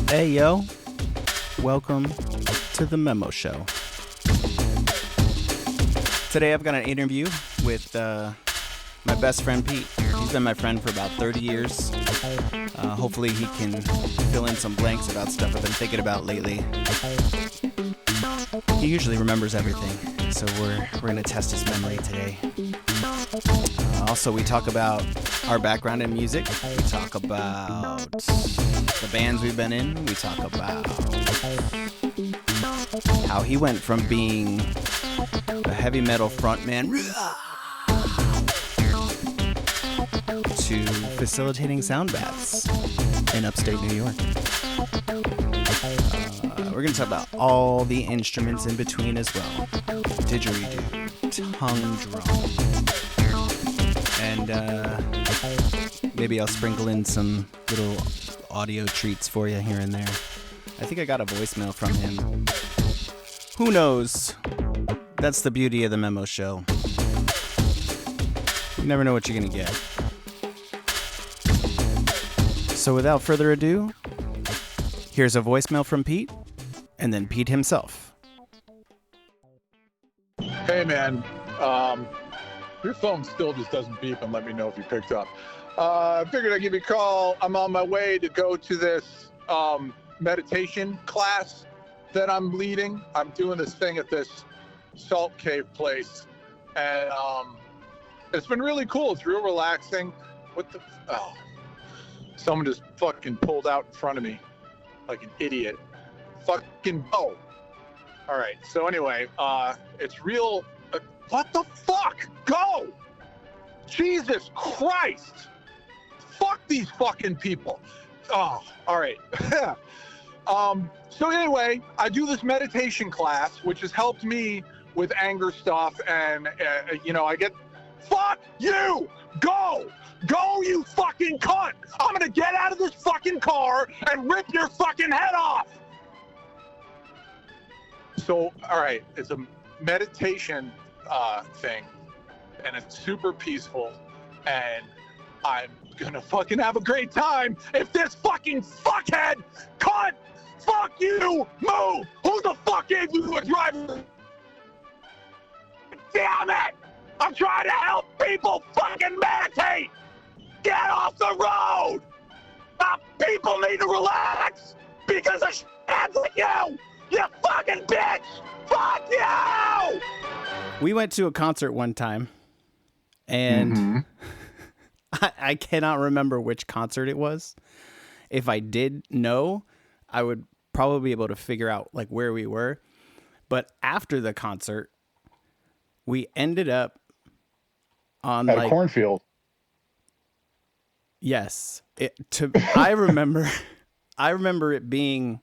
Hey, yo. Welcome to the Memo Show. Today I've got an interview with my best friend Pete. He's been my friend for about 30 years. Hopefully he can fill in some blanks about stuff I've been thinking about lately. He usually remembers everything, so we're going to test his memory today. Also, we talk about our background in music. We talk about the bands we've been in. We talk about how he went from being a heavy metal frontman to facilitating sound baths in upstate New York. We're going to talk about all the instruments in between as well. Didgeridoo, tongue drum, and maybe I'll sprinkle in some little audio treats for you here and there. I think I got a voicemail from him. Who knows? That's the beauty of the Memo Show. You never know what you're going to get. So without further ado, here's a voicemail from Pete, and then Pete himself. Hey man, your phone still just doesn't beep and let me know if you picked up. I figured I'd give you a call. I'm on my way to go to this meditation class that I'm leading. I'm doing this thing at this salt cave place, and it's been really cool. It's real relaxing. Someone just fucking pulled out in front of me like an idiot. Fucking go. All right, so anyway, it's real. What the fuck? Go! Jesus Christ! Fuck these fucking people. Oh, all right. So anyway, I do this meditation class, which has helped me with anger stuff, and I get. Fuck you! Go! Go, you fucking cunt! I'm gonna get out of this fucking car and rip your fucking head off! So, all right, it's a meditation thing, and it's super peaceful, and I'm gonna fucking have a great time if this fucking fuckhead cunt, fuck you, move! Who the fuck gave you a driver? Damn it! I'm trying to help people fucking meditate! Get off the road! People need to relax because of shit like you! You fucking bitch! Fuck you! We went to a concert one time, and I cannot remember which concert it was. If I did know, I would probably be able to figure out like where we were. But after the concert, we ended up on at a cornfield. Yes. I remember it being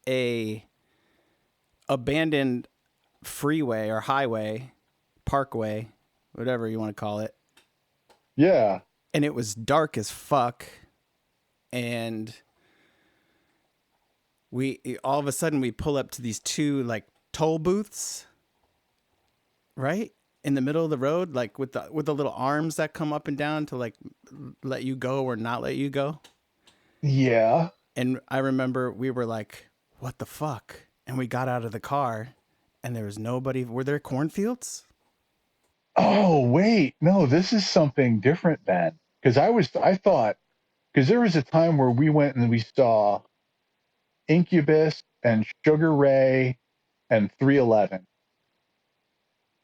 a abandoned freeway or highway, parkway, whatever you want to call it. Yeah. And it was dark as fuck. And we all of a sudden we pull up to these two like toll booths, right? In the middle of the road, like with the little arms that come up and down to like let you go or not let you go. Yeah. And I remember we were like, what the fuck? And we got out of the car and there was nobody. Were there cornfields? Oh, wait. No, this is something different then. Because because there was a time where we went and we saw Incubus and Sugar Ray and 311.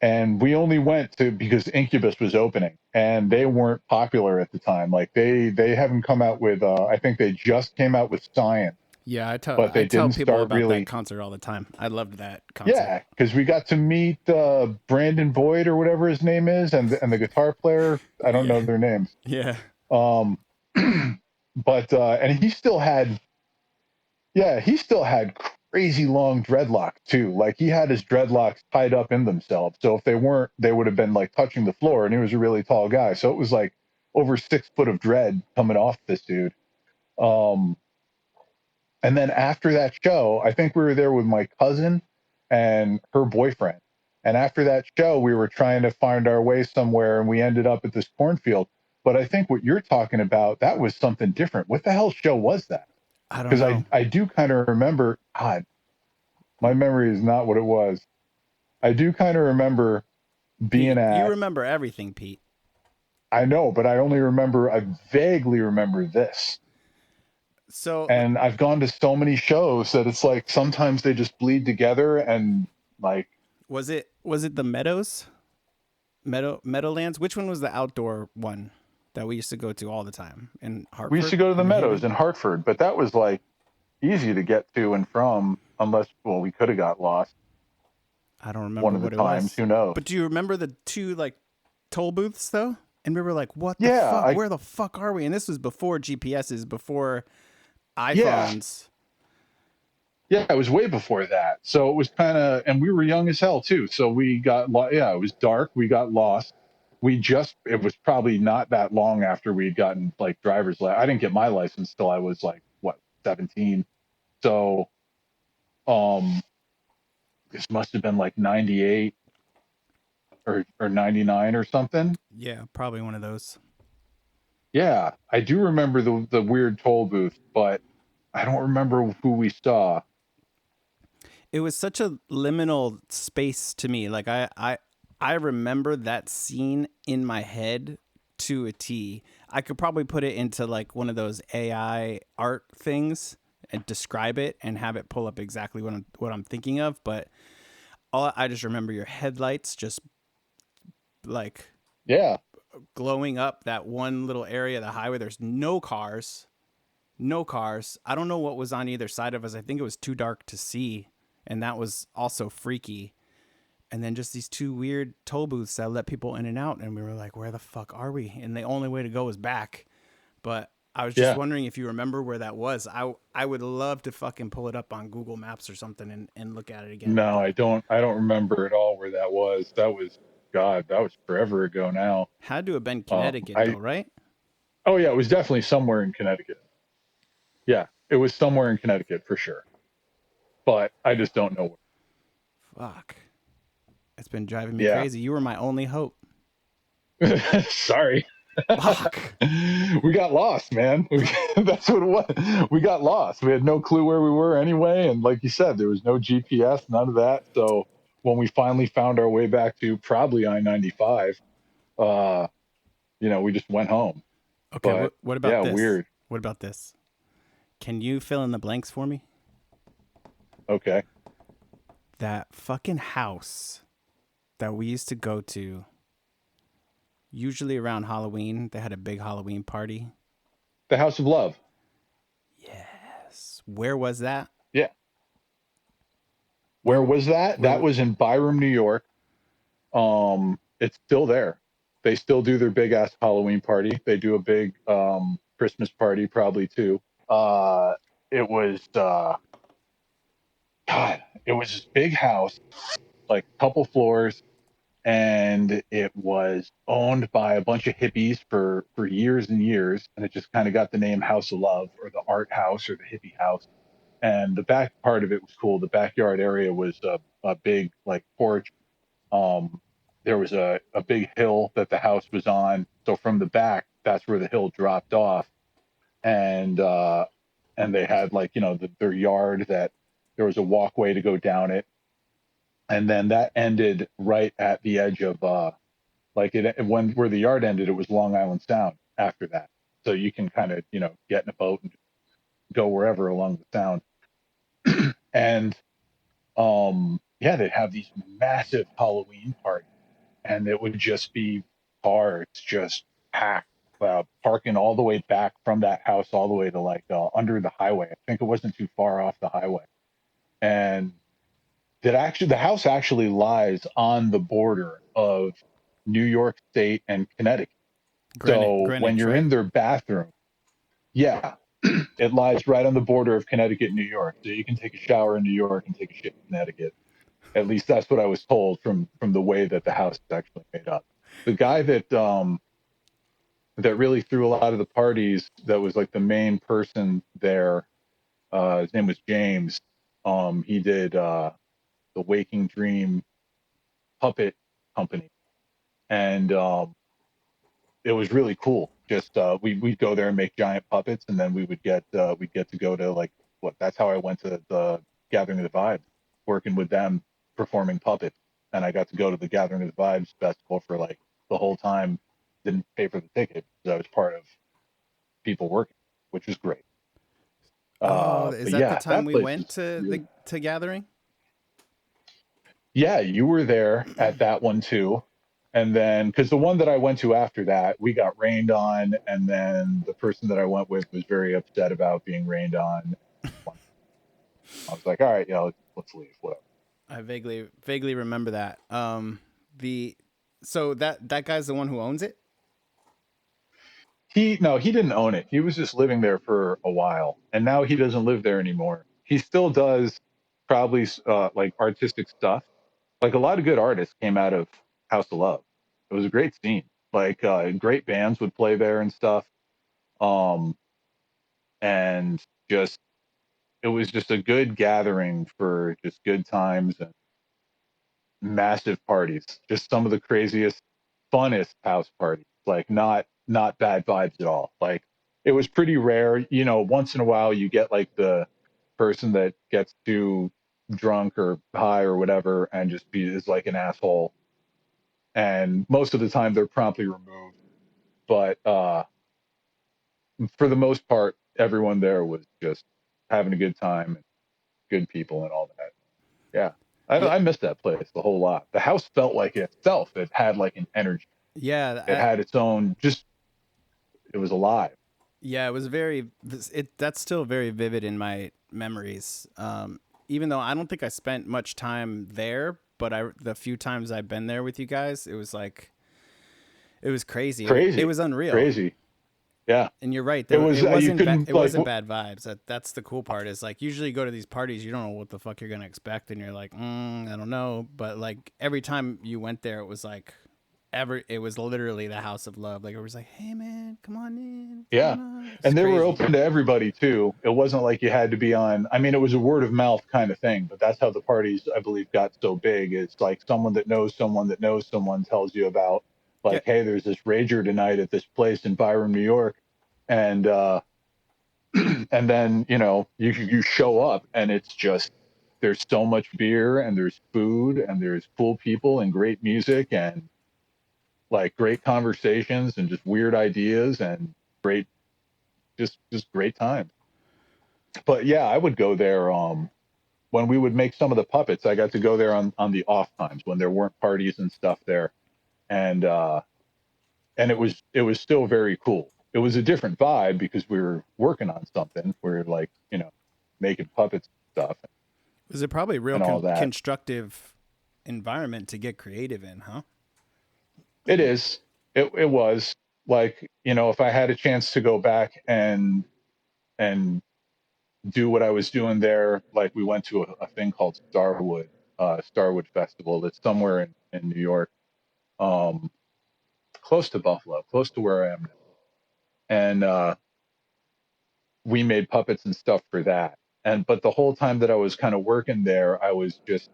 And we only went because Incubus was opening and they weren't popular at the time. Like they haven't come out with, I think they just came out with Science. Yeah, I tell people about that concert all the time. I loved that concert. Yeah, because we got to meet Brandon Boyd or whatever his name is, and the guitar player. I don't know their names. Yeah. But and he still had crazy long dreadlocks too. Like he had his dreadlocks tied up in themselves. So if they weren't, they would have been like touching the floor. And he was a really tall guy, so it was like over 6 foot of dread coming off this dude. And then after that show, I think we were there with my cousin and her boyfriend. And after that show, we were trying to find our way somewhere and we ended up at this cornfield. But I think what you're talking about, that was something different. What the hell show was that? I don't Because know. I do kind of remember, God, my memory is not what it was. I do kind of remember being Pete, you at, remember everything, Pete. I know, but I vaguely remember this. So And I've gone to so many shows that it's like sometimes they just bleed together and like, was it the Meadows? Meadowlands? Which one was the outdoor one that we used to go to all the time in we used to Hartford go to or the New Meadows Haven? in Hartford, but that was like easy to get to and from, unless, well, we could have got lost I don't one remember of the what it times. was. Who knows? But do you remember the two like toll booths though? And we were like, "What the Yeah, fuck? Where the fuck are we?" And this was before GPSs, before yeah, iPhones. yeah. It was way before that, so it was kind of, and we were young as hell too. So we got, yeah, it was dark. We got lost. It was probably not that long after we had gotten like driver's license. I didn't get my license till I was like what 17. So, um, this must have been like 98 or 99 or something. Yeah, probably one of those. Yeah, I do remember the weird toll booth, but I don't remember who we saw. It was such a liminal space to me. Like I remember that scene in my head to a T. I could probably put it into like one of those AI art things and describe it and have it pull up exactly what I'm thinking of. But I just remember your headlights just like Yeah, glowing up that one little area of the highway. There's no cars, no cars. I don't know what was on either side of us. I think it was too dark to see, and that was also freaky. And then just these two weird toll booths that let people in and out, and we were like, "Where the fuck are we?" And the only way to go was back. But I was just yeah. wondering if you remember where that was. I would love to fucking pull it up on Google Maps or something and look at it again. No, But I don't remember at all where that was. That was, God, that was forever ago now. had to have been Connecticut I though, right? Oh yeah, it was definitely somewhere in Connecticut. Yeah, it was somewhere in Connecticut for sure. But I just don't know Fuck. It's been driving me where. crazy. You were my only hope. Yeah. Sorry. Fuck. We got lost, man. That's what it was. We got lost. We had no clue where we were anyway, and like you said, there was no GPS, none of that. So when we finally found our way back to probably I-95, uh, we just went home. Okay, But what about yeah, this? weird. What about this? Can you fill in the blanks for me? Okay. That fucking house that we used to go to, usually around Halloween, they had a big Halloween party. The House of Love. Yes. Where was that? Yeah. Where Where was that? where That was in Byram, New York. It's still there. They still do their big ass Halloween party. They do a big Christmas party probably too. Uh, it was God, it was this big house, like a couple floors, and it was owned by a bunch of hippies for years and years, and it just kind of got the name House of Love or the art house or the hippie house. And the back part of it was cool. The backyard area was a big like porch. Um, there was a big hill that the house was on. So from the back, that's where the hill dropped off. And they had like, their yard that there was a walkway to go down it. And then that ended right at the edge of, like when where the yard ended, it was Long Island Sound after that. So you can kind of, get in a boat and go wherever along the sound. And yeah, they'd have these massive Halloween parties, and it would just be cars just packed, parking all the way back from that house all the way to like under the highway. I think it wasn't too far off the highway, and the house actually lies on the border of New York State and Connecticut. So when Greenwich, you're right? in their bathroom, yeah, it lies right on the border of Connecticut and New York. So you can take a shower in New York and take a shit in Connecticut. At least that's what I was told from the way that the house is actually made up. The guy that really threw a lot of the parties, that was like the main person there, his name was James. He did the Waking Dream puppet company, and it was really cool. Just we'd go there and make giant puppets, and then we'd get to go to like what that's how I went to the Gathering of the Vibes, working with them performing puppets, and I got to go to the Gathering of the Vibes festival for like the whole time. Didn't pay for the ticket because I was part of people working, which was great. Oh, is But that the yeah, time that we place went is to really. the gathering? Yeah, you were there at that one too. And then, because the one that I went to after that, we got rained on, and then the person that I went with was very upset about being rained on. I was like, all right, yeah, let's leave, whatever. I vaguely remember that. The so that guy's the one who owns it. He didn't own it. He was just living there for a while, and now he doesn't live there anymore. He still does probably like artistic stuff. Like a lot of good artists came out of House of Love. It was a great scene. Like great bands would play there and stuff. Um, and just it was just a good gathering for just good times and massive parties. Just some of the craziest, funnest house parties. Like not bad vibes at all. Like it was pretty rare. You know, once in a while you get like the person that gets too drunk or high or whatever and just is like an asshole. And most of the time they're promptly removed. But for the most part, everyone there was just having a good time and good people and all that. Yeah. Yeah, I missed that place a whole lot. The house felt like itself. It had like an energy. yeah, It had its own, just, it was alive. yeah. It was very. That's still very vivid in my memories. Even though I don't think I spent much time there, but the few times I've been there with you guys, it was like it was crazy. It Crazy. was unreal. Crazy. Yeah. And you're right. It was, It you wasn't couldn't, it like, wasn't bad vibes. That's the cool part. Is like usually you go to these parties, you don't know what the fuck you're gonna expect, and you're like, I don't know. But like every time you went there, it was like it was literally the house of love. Like it was like, hey man, come on in, what's yeah. going on? It's And they were crazy. open to everybody too. It wasn't like you had to be on, I mean, it was a word of mouth kind of thing, but that's how the parties, I believe, got so big. It's like someone that knows someone that knows someone tells you about, Yeah, like, hey, there's this rager tonight at this place in Byram, New York. And, and then, you know, you show up and it's just, there's so much beer and there's food and there's cool people and great music and like great conversations and just weird ideas and great, just great times. But yeah, I would go there. When we would make some of the puppets, I got to go there on the off times when there weren't parties and stuff there, and it was still very cool. It was a different vibe because we were working on something. We are like, you know, making puppets and stuff it was a probably real and all that. constructive environment to get creative in, huh? It is. It was like, you know, if I had a chance to go back and do what I was doing there, like we went to a thing called Starwood Festival that's somewhere in New York, um, close to Buffalo, close to where I am now. And we made puppets and stuff for that. And but the whole time that I was kind of working there, I was just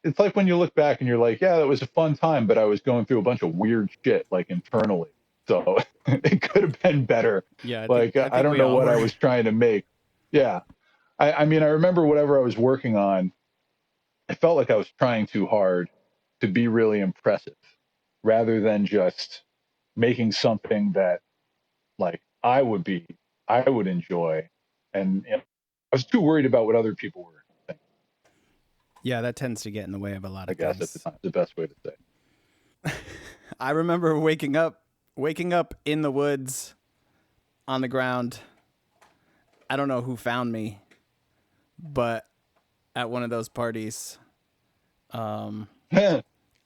it's like when you look back and you're like, yeah, that was a fun time, but I was going through a bunch of weird shit like internally. So it could have been better. Yeah, Like I I think don't we know all what I were. was trying to make. Yeah. I mean, I remember whatever I was working on, I felt like I was trying too hard to be really impressive rather than just making something that like I would enjoy. And you know, I was too worried about what other people were thinking, Yeah, that tends to get in the way of a lot I of guess at the things. time. The best way to say. I remember waking up in the woods on the ground. I don't know who found me, but at one of those parties, um,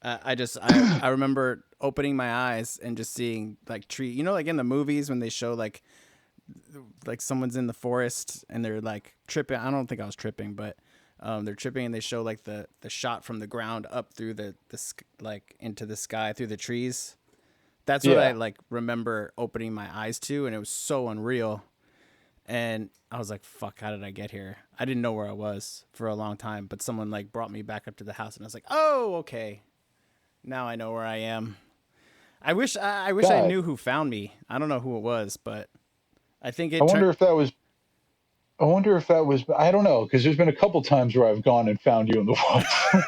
I remember opening my eyes and just seeing like tree. You know, like in the movies when they show like someone's in the forest and they're like tripping. I don't think I was tripping, but they're tripping and they show like the shot from the ground up through like into the sky through the trees. That's what I Yeah. like remember opening my eyes to, and it was so unreal. And I was like, "Fuck! How did I get here?" I didn't know where I was for a long time, but someone like brought me back up to the house, and I was like, "Oh, okay." Now I know where I am. I wish I God, knew who found me. I don't know who it was, but I think I it turned. wonder if that was. I wonder if that was. I don't know because there's been a couple times where I've gone and found you in the woods.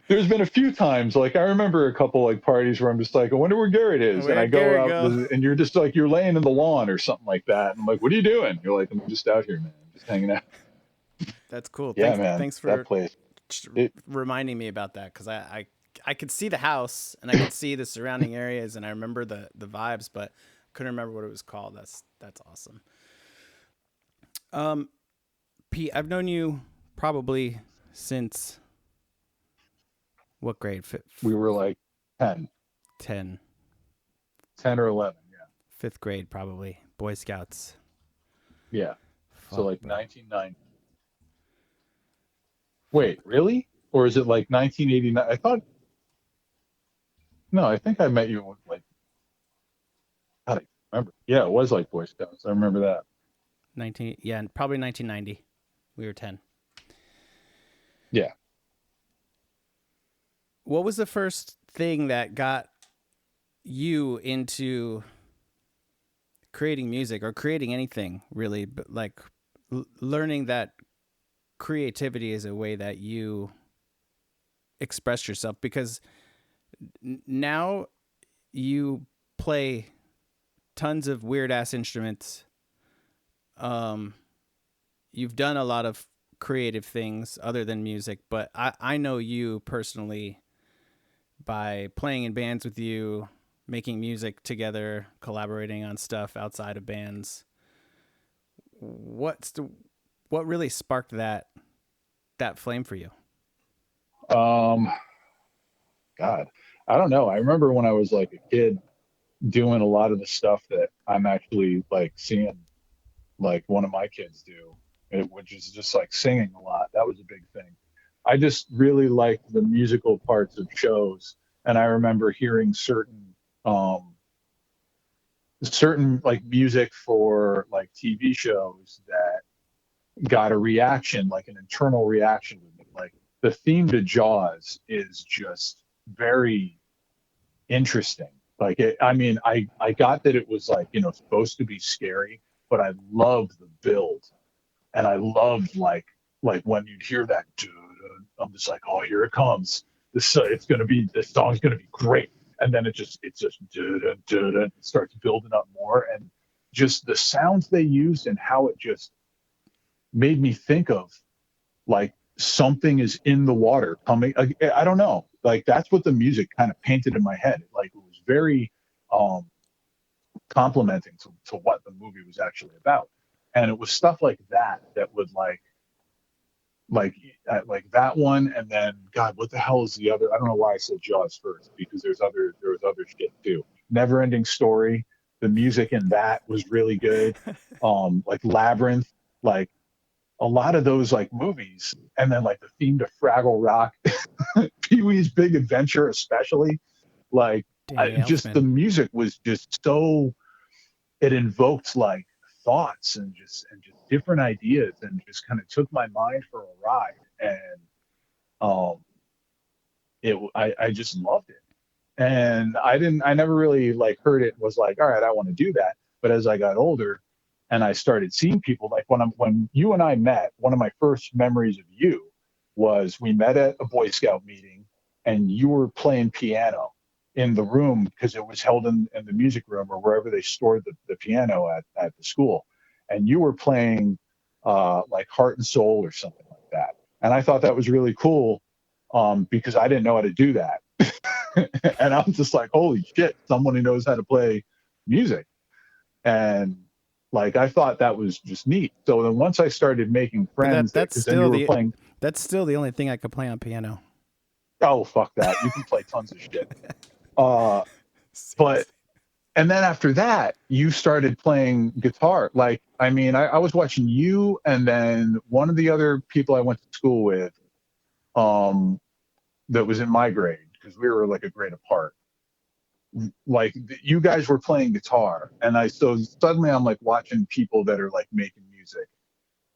There's been a few times, like I remember a couple like parties where I'm just like, I wonder where Garrett is, and I Where'd go Garrett out go? and you're just like you're laying in the lawn or something like that, and I'm like, what are you doing? You're like, I'm just out here, man, I'm just hanging out. That's cool. Yeah, Thanks. man, Thanks that for place. It. reminding me about that because I could see the house and I could see the surrounding areas and I remember the vibes, but couldn't remember what it was called. That's awesome. Um, Pete, I've known you probably since what grade? We were like 10, 10, 10 or 11. Yeah, fifth grade, probably. Boy Scouts. yeah. So Fuck, like bro. 1990. Wait, really? Or is it like 1989? I thought no. I think I met you like God, I remember. Yeah, it was like Boy Scouts. I remember that. 19, yeah, probably 1990. We were 10. Yeah. What was the first thing that got you into creating music or creating anything really, but like learning that creativity is a way that you express yourself because now you play tons of weird ass instruments. Um, you've done a lot of creative things other than music, but I know you personally by playing in bands with you, making music together, collaborating on stuff outside of bands. What's the what really sparked that flame for you? Um, God, I don't know. I remember when I was like a kid doing a lot of the stuff that I'm actually like seeing like one of my kids do, which is just like singing a lot. That was a big thing. I just really liked the musical parts of shows, and I remember hearing um certain like music for like TV shows that got a reaction, like an internal reaction with me. Like the theme to Jaws is just very interesting. Like I mean, I got that it was like supposed to be scary, but I loved the build, and I loved like when you'd hear that, dude, I'm just like, oh, here it comes. This song's gonna be great, and then it just it starts building up more, and just the sounds they used and how it just made me think of like something is in the water coming. I don't know. Like that's what the music kind of painted in my head. Like it was very um, complimenting to what the movie was actually about, and it was stuff like that that would like like that one, and then God, what the hell is the other? I don't know why I said Jaws first because there was other shit too. Never Ending Story. The music in that was really good. Like Labyrinth, like a lot of those like movies, and then like the theme to Fraggle Rock, Pee Wee's Big Adventure, especially. Like, Danny just the Elfman. music was just so it invoked like thoughts and just different ideas, and just kind of took my mind for a ride. And um, I just loved it. And I never really like heard it and was like, all right, I want to do that. But as I got older and I started seeing people, like when you and I met, one of my first memories of you was we met at a Boy Scout meeting, and you were playing piano in the room because it was held in the music room or wherever they stored the piano at the school. And you were playing like Heart and Soul or something like that. And I thought that was really cool, because I didn't know how to do that. And I'm just like, holy shit, someone who knows how to play music. And like I thought that was just neat. So then once I started making But friends that because then you were playing. that's still the only thing I could play on piano. Oh fuck that. You can play tons of shit. Uh but Seriously. and then after that, you started playing guitar. Like, I mean, I was watching you and then one of the other people I went to school with, um, that was in my grade, because we were like a grade apart. Like you guys were playing guitar, and so suddenly I'm like watching people that are like making music,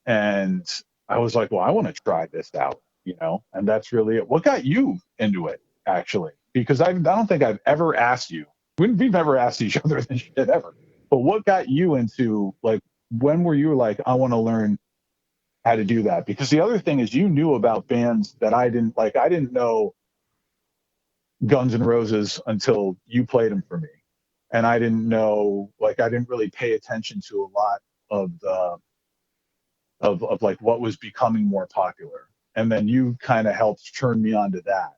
and I was like, well, I want to try this out, and that's really it. What got you into it? actually, because I don't think I've ever asked you. We've never asked each other this shit ever. But what got you into, like, when were you like, I want to learn how to do that? Because the other thing is, you knew about bands that I didn't like. I didn't know Guns N' Roses until you played them for me, and I didn't know, like, I didn't really pay attention to a lot of the of like what was becoming more popular, and then you kind of helped turn me on to that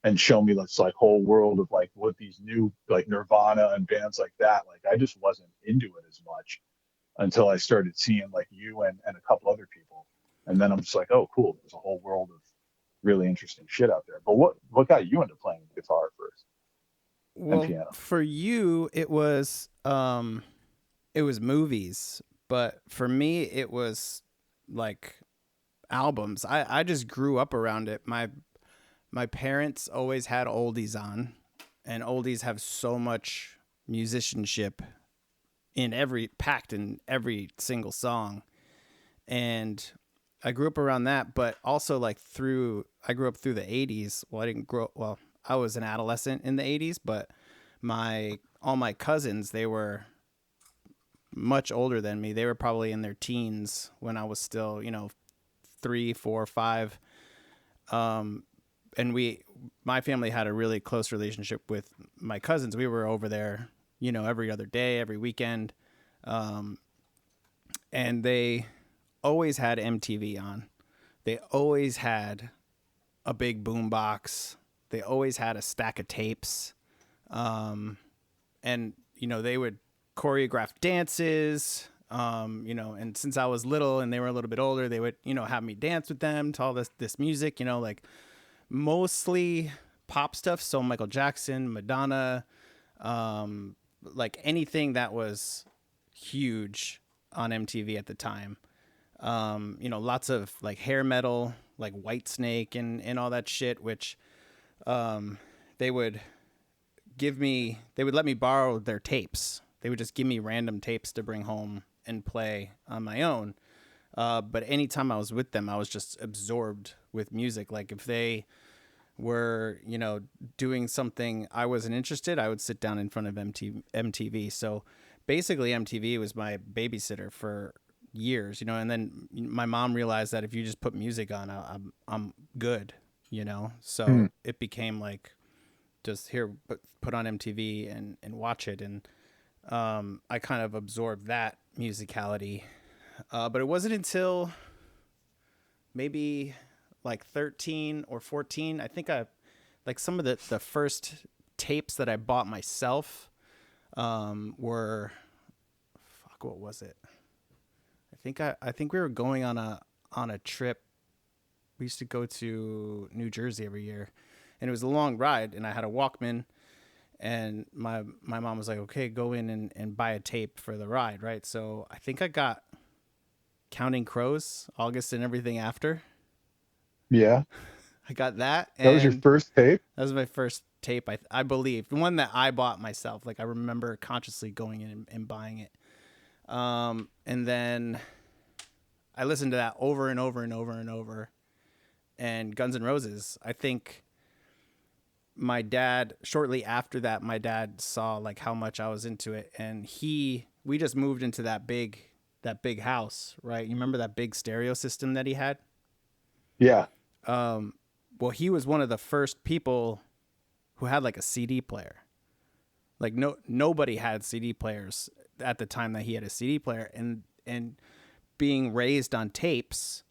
and show me this like whole world of like what these new like Nirvana and bands like that. Like I just wasn't into it as much until I started seeing like you and a couple other people, and then I'm just like, oh, cool, there's a whole world of really interesting shit out there. But what got you into playing guitar first and Well, piano? for you, it was movies, but for me, it was like albums. I just grew up around it. My parents always had oldies on, and oldies have so much musicianship packed in every single song. And I grew up around that, but also like I grew up through the 80s. Well, I didn't grow well, I was an adolescent in the 80s, but all my cousins, they were much older than me. They were probably in their teens when I was still, 3, 4, 5. And my family had a really close relationship with my cousins. We were over there, every other day, every weekend. And they always had MTV on. They always had a big boom box. They always had a stack of tapes. And, they would choreograph dances, and since I was little and they were a little bit older, they would, have me dance with them to all this music, like mostly pop stuff. So Michael Jackson, Madonna, like anything that was huge on MTV at the time. Lots of like hair metal, like Whitesnake and all that shit, which they would let me borrow their tapes. They would just give me random tapes to bring home and play on my own. But anytime I was with them, I was just absorbed with music. Like if they were, doing something I wasn't interested, I would sit down in front of MTV. So basically MTV was my babysitter for years, and then my mom realized that if you just put music on, I'm good, so it became like, just here, put on MTV and watch it. And I kind of absorbed that musicality. But it wasn't until maybe like 13 or 14, I think like some of the first tapes that I bought myself were, what was it? I think we were going on a trip. We used to go to New Jersey every year, and it was a long ride, and I had a Walkman, and my mom was like, okay, go in and buy a tape for the ride, right? So I think I got Counting Crows, August and Everything After. Yeah. I got that. That was your first tape? That was my first tape, I believe. The one that I bought myself. Like I remember consciously going in and buying it. And then I listened to that over and over and over and over. And Guns N' Roses, I think my dad, shortly after that, my dad saw like how much I was into it, and we just moved into that big house, right? You remember that big stereo system that he had? Yeah. Well, he was one of the first people who had like a CD player. Like nobody had CD players at the time that he had a CD player, and being raised on tapes,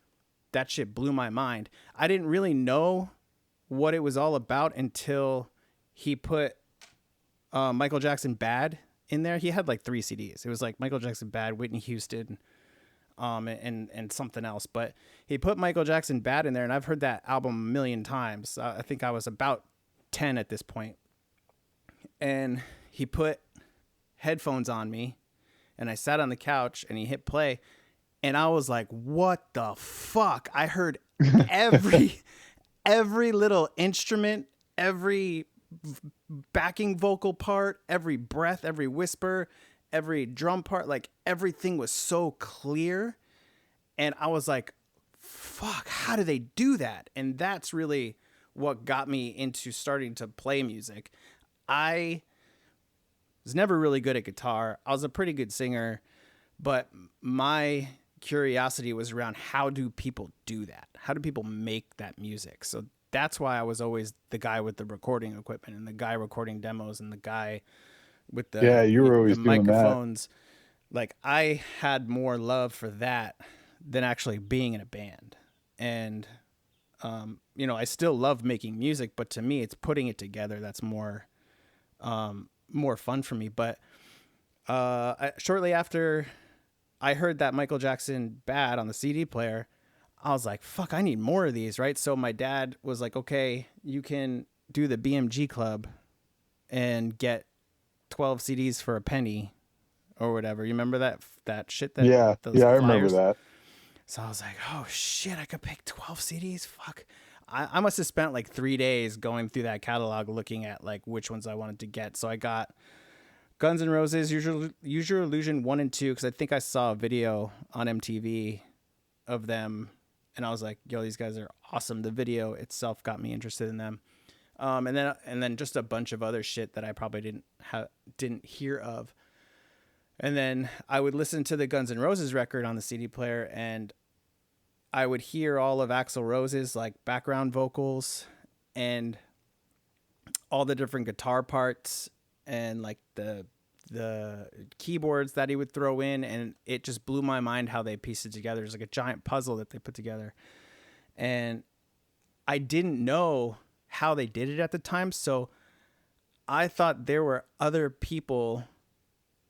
that shit blew my mind. I didn't really know what it was all about until he put Michael Jackson Bad in there. He had like 3 CDs. It was like Michael Jackson Bad, Whitney Houston, and something else. But he put Michael Jackson Bad in there, and I've heard that album a million times. I think I was about 10 at this point. And he put headphones on me, and I sat on the couch, and he hit play, and I was like, what the fuck? I heard every little instrument, every backing vocal part, every breath, every whisper, every drum part, like everything was so clear. And I was like, fuck, how do they do that? And that's really what got me into starting to play music. I was never really good at guitar. I was a pretty good singer, but my curiosity was around how do people do that? How do people make that music? So that's why I was always the guy with the recording equipment and the guy recording demos and the guy with you were the always doing that. microphones. Like I had more love for that than actually being in a band. And I still love making music, but to me it's putting it together that's more fun for me. But shortly after I heard that Michael Jackson Bad on the CD player, I was like, fuck, I need more of these, right? So my dad was like, okay, you can do the BMG Club and get 12 CDs for a penny or whatever. You remember that shit? Those I flyers? remember that. So I was like, oh shit, I could pick 12 CDs? Fuck. I must have spent like 3 days going through that catalog looking at like which ones I wanted to get. So I got Guns N' Roses, Use Your Illusion 1 and 2, because I think I saw a video on MTV of them, and I was like, yo, these guys are awesome. The video itself got me interested in them. And then just a bunch of other shit that I probably didn't hear of. And then I would listen to the Guns N' Roses record on the CD player, and I would hear all of Axl Rose's like background vocals and all the different guitar parts and like the keyboards that he would throw in, and it just blew my mind how they pieced it together. It's like a giant puzzle that they put together, and I didn't know how they did it at the time, so I thought there were other people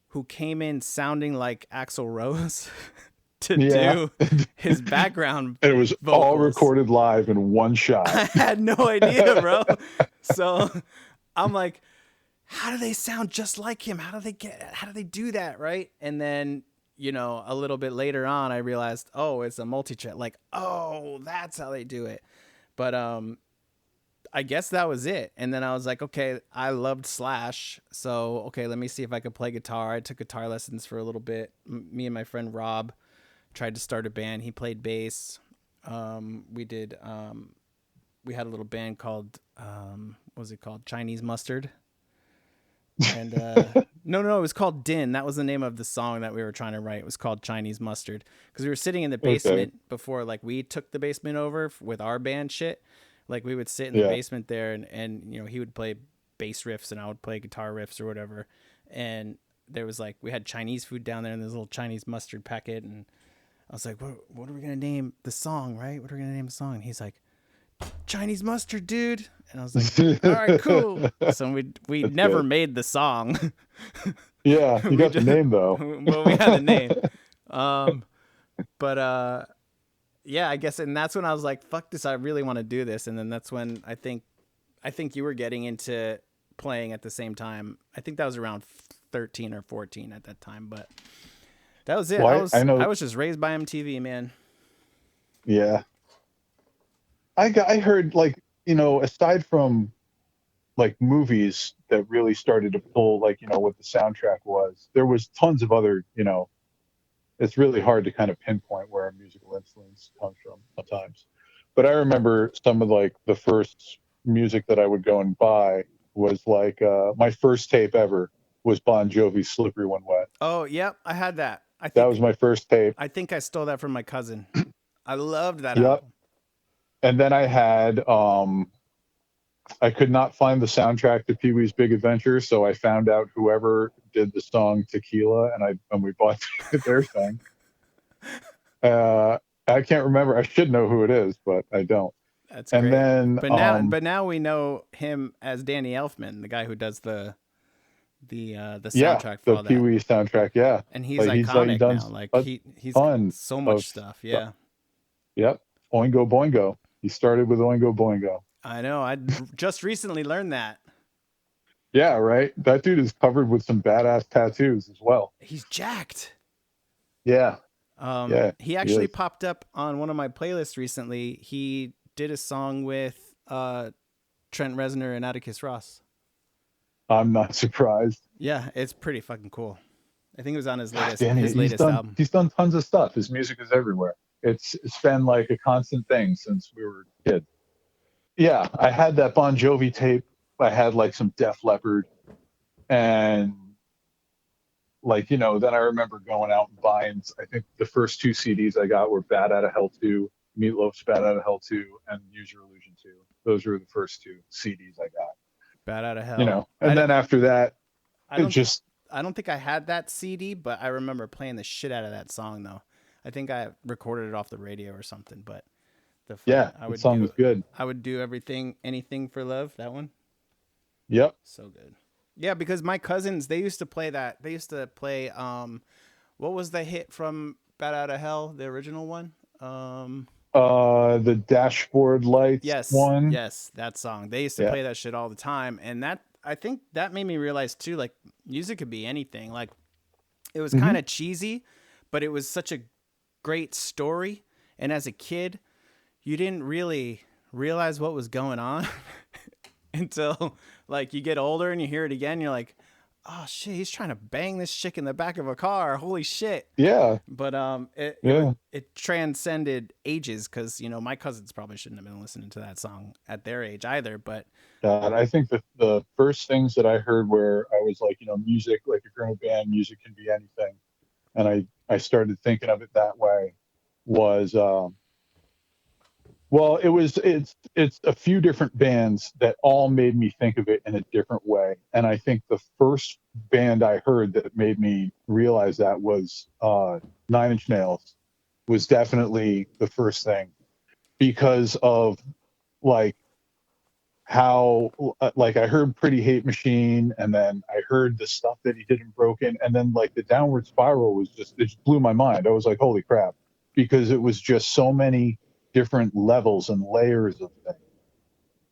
who came in sounding like Axl Rose to do his background and it was vocals. all recorded live in one shot. I had no idea, bro. So I'm like, how do they sound just like him? How do they do that, right? And then, a little bit later on, I realized, oh, it's a multi-track. Like, oh, that's how they do it. But I guess that was it. And then I was like, okay, I loved Slash. So, okay, let me see if I could play guitar. I took guitar lessons for a little bit. Me and my friend Rob tried to start a band. He played bass. We had a little band called, what was it called? Chinese Mustard. And no, it was called Din. That was the name of the song that we were trying to write. It was called Chinese Mustard, because we were sitting in the basement before, like, we took the basement over with our band shit. Like, we would sit in the basement there, and he would play bass riffs and I would play guitar riffs or whatever. And there was like, we had Chinese food down there in this little Chinese mustard packet, and I was like, what are we gonna name the song, right? What are we gonna name the song? And he's like, Chinese Mustard, dude. And I was like, all right, cool. So we never made the song. Yeah, you got the name though. Well, we had the name. Yeah, I guess, and that's when I was like, fuck this, I really want to do this. And then that's when I think you were getting into playing at the same time. I think that was around 13 or 14 at that time, but that was it. Well, I was just raised by MTV, man. Yeah. I heard, like, aside from like movies that really started to pull, like, what the soundtrack was, there was tons of other, it's really hard to kind of pinpoint where a musical influence comes from sometimes. But I remember some of like the first music that I would go and buy was like, my first tape ever was Bon Jovi's Slippery When Wet. Oh, yep. I had that. That was my first tape. I think I stole that from my cousin. I loved that album. And then I had, I could not find the soundtrack to Pee-wee's Big Adventure, so I found out whoever did the song Tequila, and we bought their thing. I can't remember. I should know who it is, but I don't. That's great. But now we know him as Danny Elfman, the guy who does the soundtrack for all that. The Pee-wee soundtrack, yeah. And he's like, iconic now. Like he's done so much stuff. Yeah. Yep. Oingo Boingo. He started with Oingo Boingo. I know. I just recently learned that. Yeah, right. That dude is covered with some badass tattoos as well. He's jacked. Yeah. He actually popped up on one of my playlists recently. He did a song with Trent Reznor and Atticus Ross. I'm not surprised. Yeah, it's pretty fucking cool. I think it was on his latest album. He's done tons of stuff. His music is everywhere. It's been like a constant thing since we were kids. yeah, I had that Bon Jovi tape. I had like some Def Leppard, and like, then I remember going out and buying, I think the first two CDs I got were Bad Out of Hell 2, Meatloaf's Bad Out of Hell 2, and Use Your Illusion 2. Those were the first two CDs I got, Bad Out of Hell. and then after that, I it don't just, I don't think I had that CD, but I remember playing the shit out of that song though. I think I recorded it off the radio or something, but yeah, the song was good. I would do anything for love, that one. Yep. So good. Yeah, because my cousins, they used to play that. They used to play what was the hit from Bat Out of Hell, the original one? The Dashboard Lights one. Yes, that song. They used to play that shit all the time, and that, I think that made me realize too, like, music could be anything. Like, it was kind of cheesy, but it was such a great story, and as a kid, you didn't really realize what was going on until like you get older and you hear it again. You're like, oh shit, he's trying to bang this chick in the back of a car. Holy shit. Yeah. But it transcended ages, because my cousins probably shouldn't have been listening to that song at their age either. But I think that the first things that I heard where I was like, music, like if you're in a band, music can be anything. And I started thinking of it that way was, well, it's a few different bands that all made me think of it in a different way. And I think the first band I heard that made me realize that was 9 Inch Nails was definitely the first thing, because of like how like I heard Pretty Hate Machine, and then I heard the stuff that he did in Broken, and then like the Downward Spiral was it just blew my mind. I was like, holy crap, because it was just so many different levels and layers of things.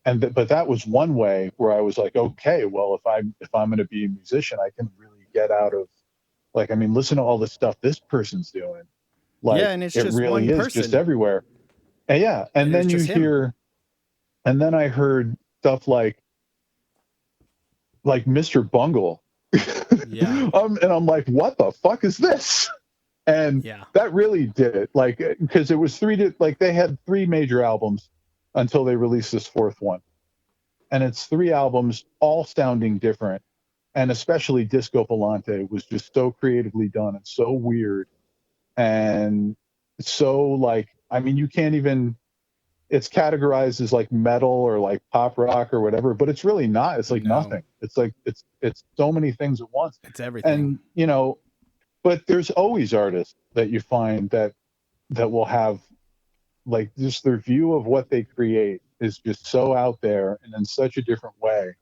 And but that was one way where I was like, okay, well, if I'm going to be a musician, I can really get out of, like, I mean, listen to all the stuff this person's doing. Like, yeah, and it's it just really one is person. just everywhere. And yeah, and then you hear, and then I heard stuff like Mr. Bungle. Yeah. And I'm like, what the fuck is this? And that really did it. Like, because it was they had 3 major albums until they released this 4th one. And it's 3 albums all sounding different. And especially Disco Volante was just so creatively done and so weird. And so, like, I mean, you can't even, it's categorized as like metal or like pop rock or whatever, but it's really not. It's like nothing. It's like, it's so many things at once. It's everything. And, but there's always artists that you find that will have, like, just their view of what they create is just so out there and in such a different way.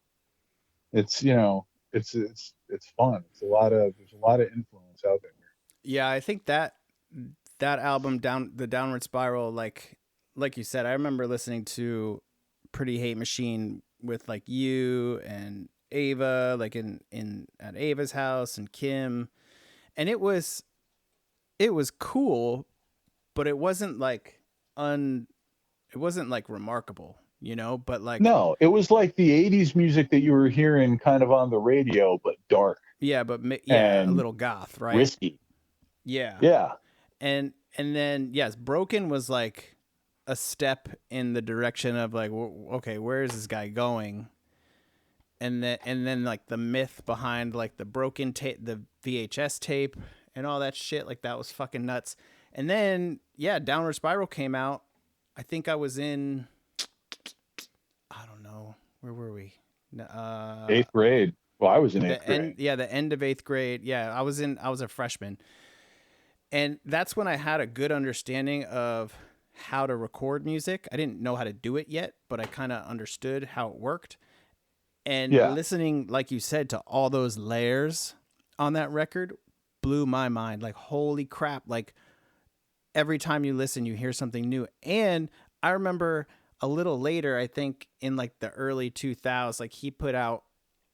It's, it's fun. There's a lot of influence out there. Yeah, I think that album, the Downward Spiral, like you said, I remember listening to Pretty Hate Machine with like you and Ava, like in at Ava's house, and Kim, and it was cool, but it wasn't like remarkable, but like, no, it was like the 80s music that you were hearing kind of on the radio, but dark. Yeah, but a little goth, right? Risky. Yeah. And then yes, Broken was like a step in the direction of like, okay, where is this guy going? And then like the myth behind like the Broken tape, the VHS tape, and all that shit, like that was fucking nuts. And then Downward Spiral came out. I think I was in, I don't know, where were we? 8th grade. Well, I was in 8th grade. The end of 8th grade. Yeah, I was a freshman. And that's when I had a good understanding of how to record music. I didn't know how to do it yet, but I kind of understood how it worked. And listening, like you said, to all those layers on that record blew my mind. Like, holy crap. Like, every time you listen, you hear something new. And I remember a little later, I think in like the early 2000s, like he put out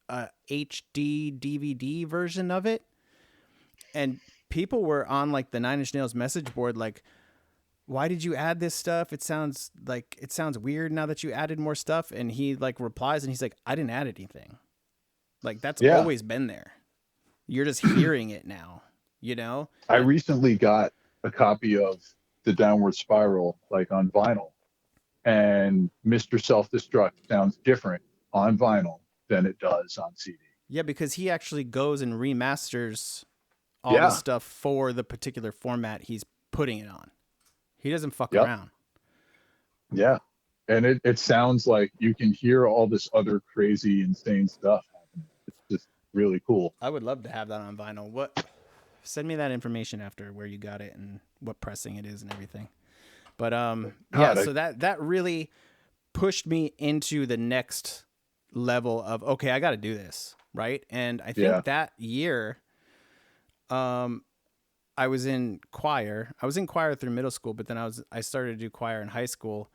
a HD DVD version of it. And people were on like the 9 Inch Nails message board, like, why did you add this stuff? It sounds weird now that you added more stuff. And he like replies and he's like, I didn't add anything. Like, that's always been there. You're just hearing it now, I recently got a copy of the Downward Spiral, like on vinyl. and Mr. Self-Destruct sounds different on vinyl than it does on CD. Yeah, because he actually goes and remasters all the Yeah. stuff for the particular format he's putting it on. He doesn't fuck Yep. around. Yeah. And it sounds like you can hear all this other crazy, insane stuff happening. It's just really cool. I would love to have that on vinyl. Send me that information after where you got it and what pressing it is and everything. But so that really pushed me into the next level of, okay, I got to do this, right? And I think that year I was in choir. I was in choir through middle school, but then I started to do choir in high school.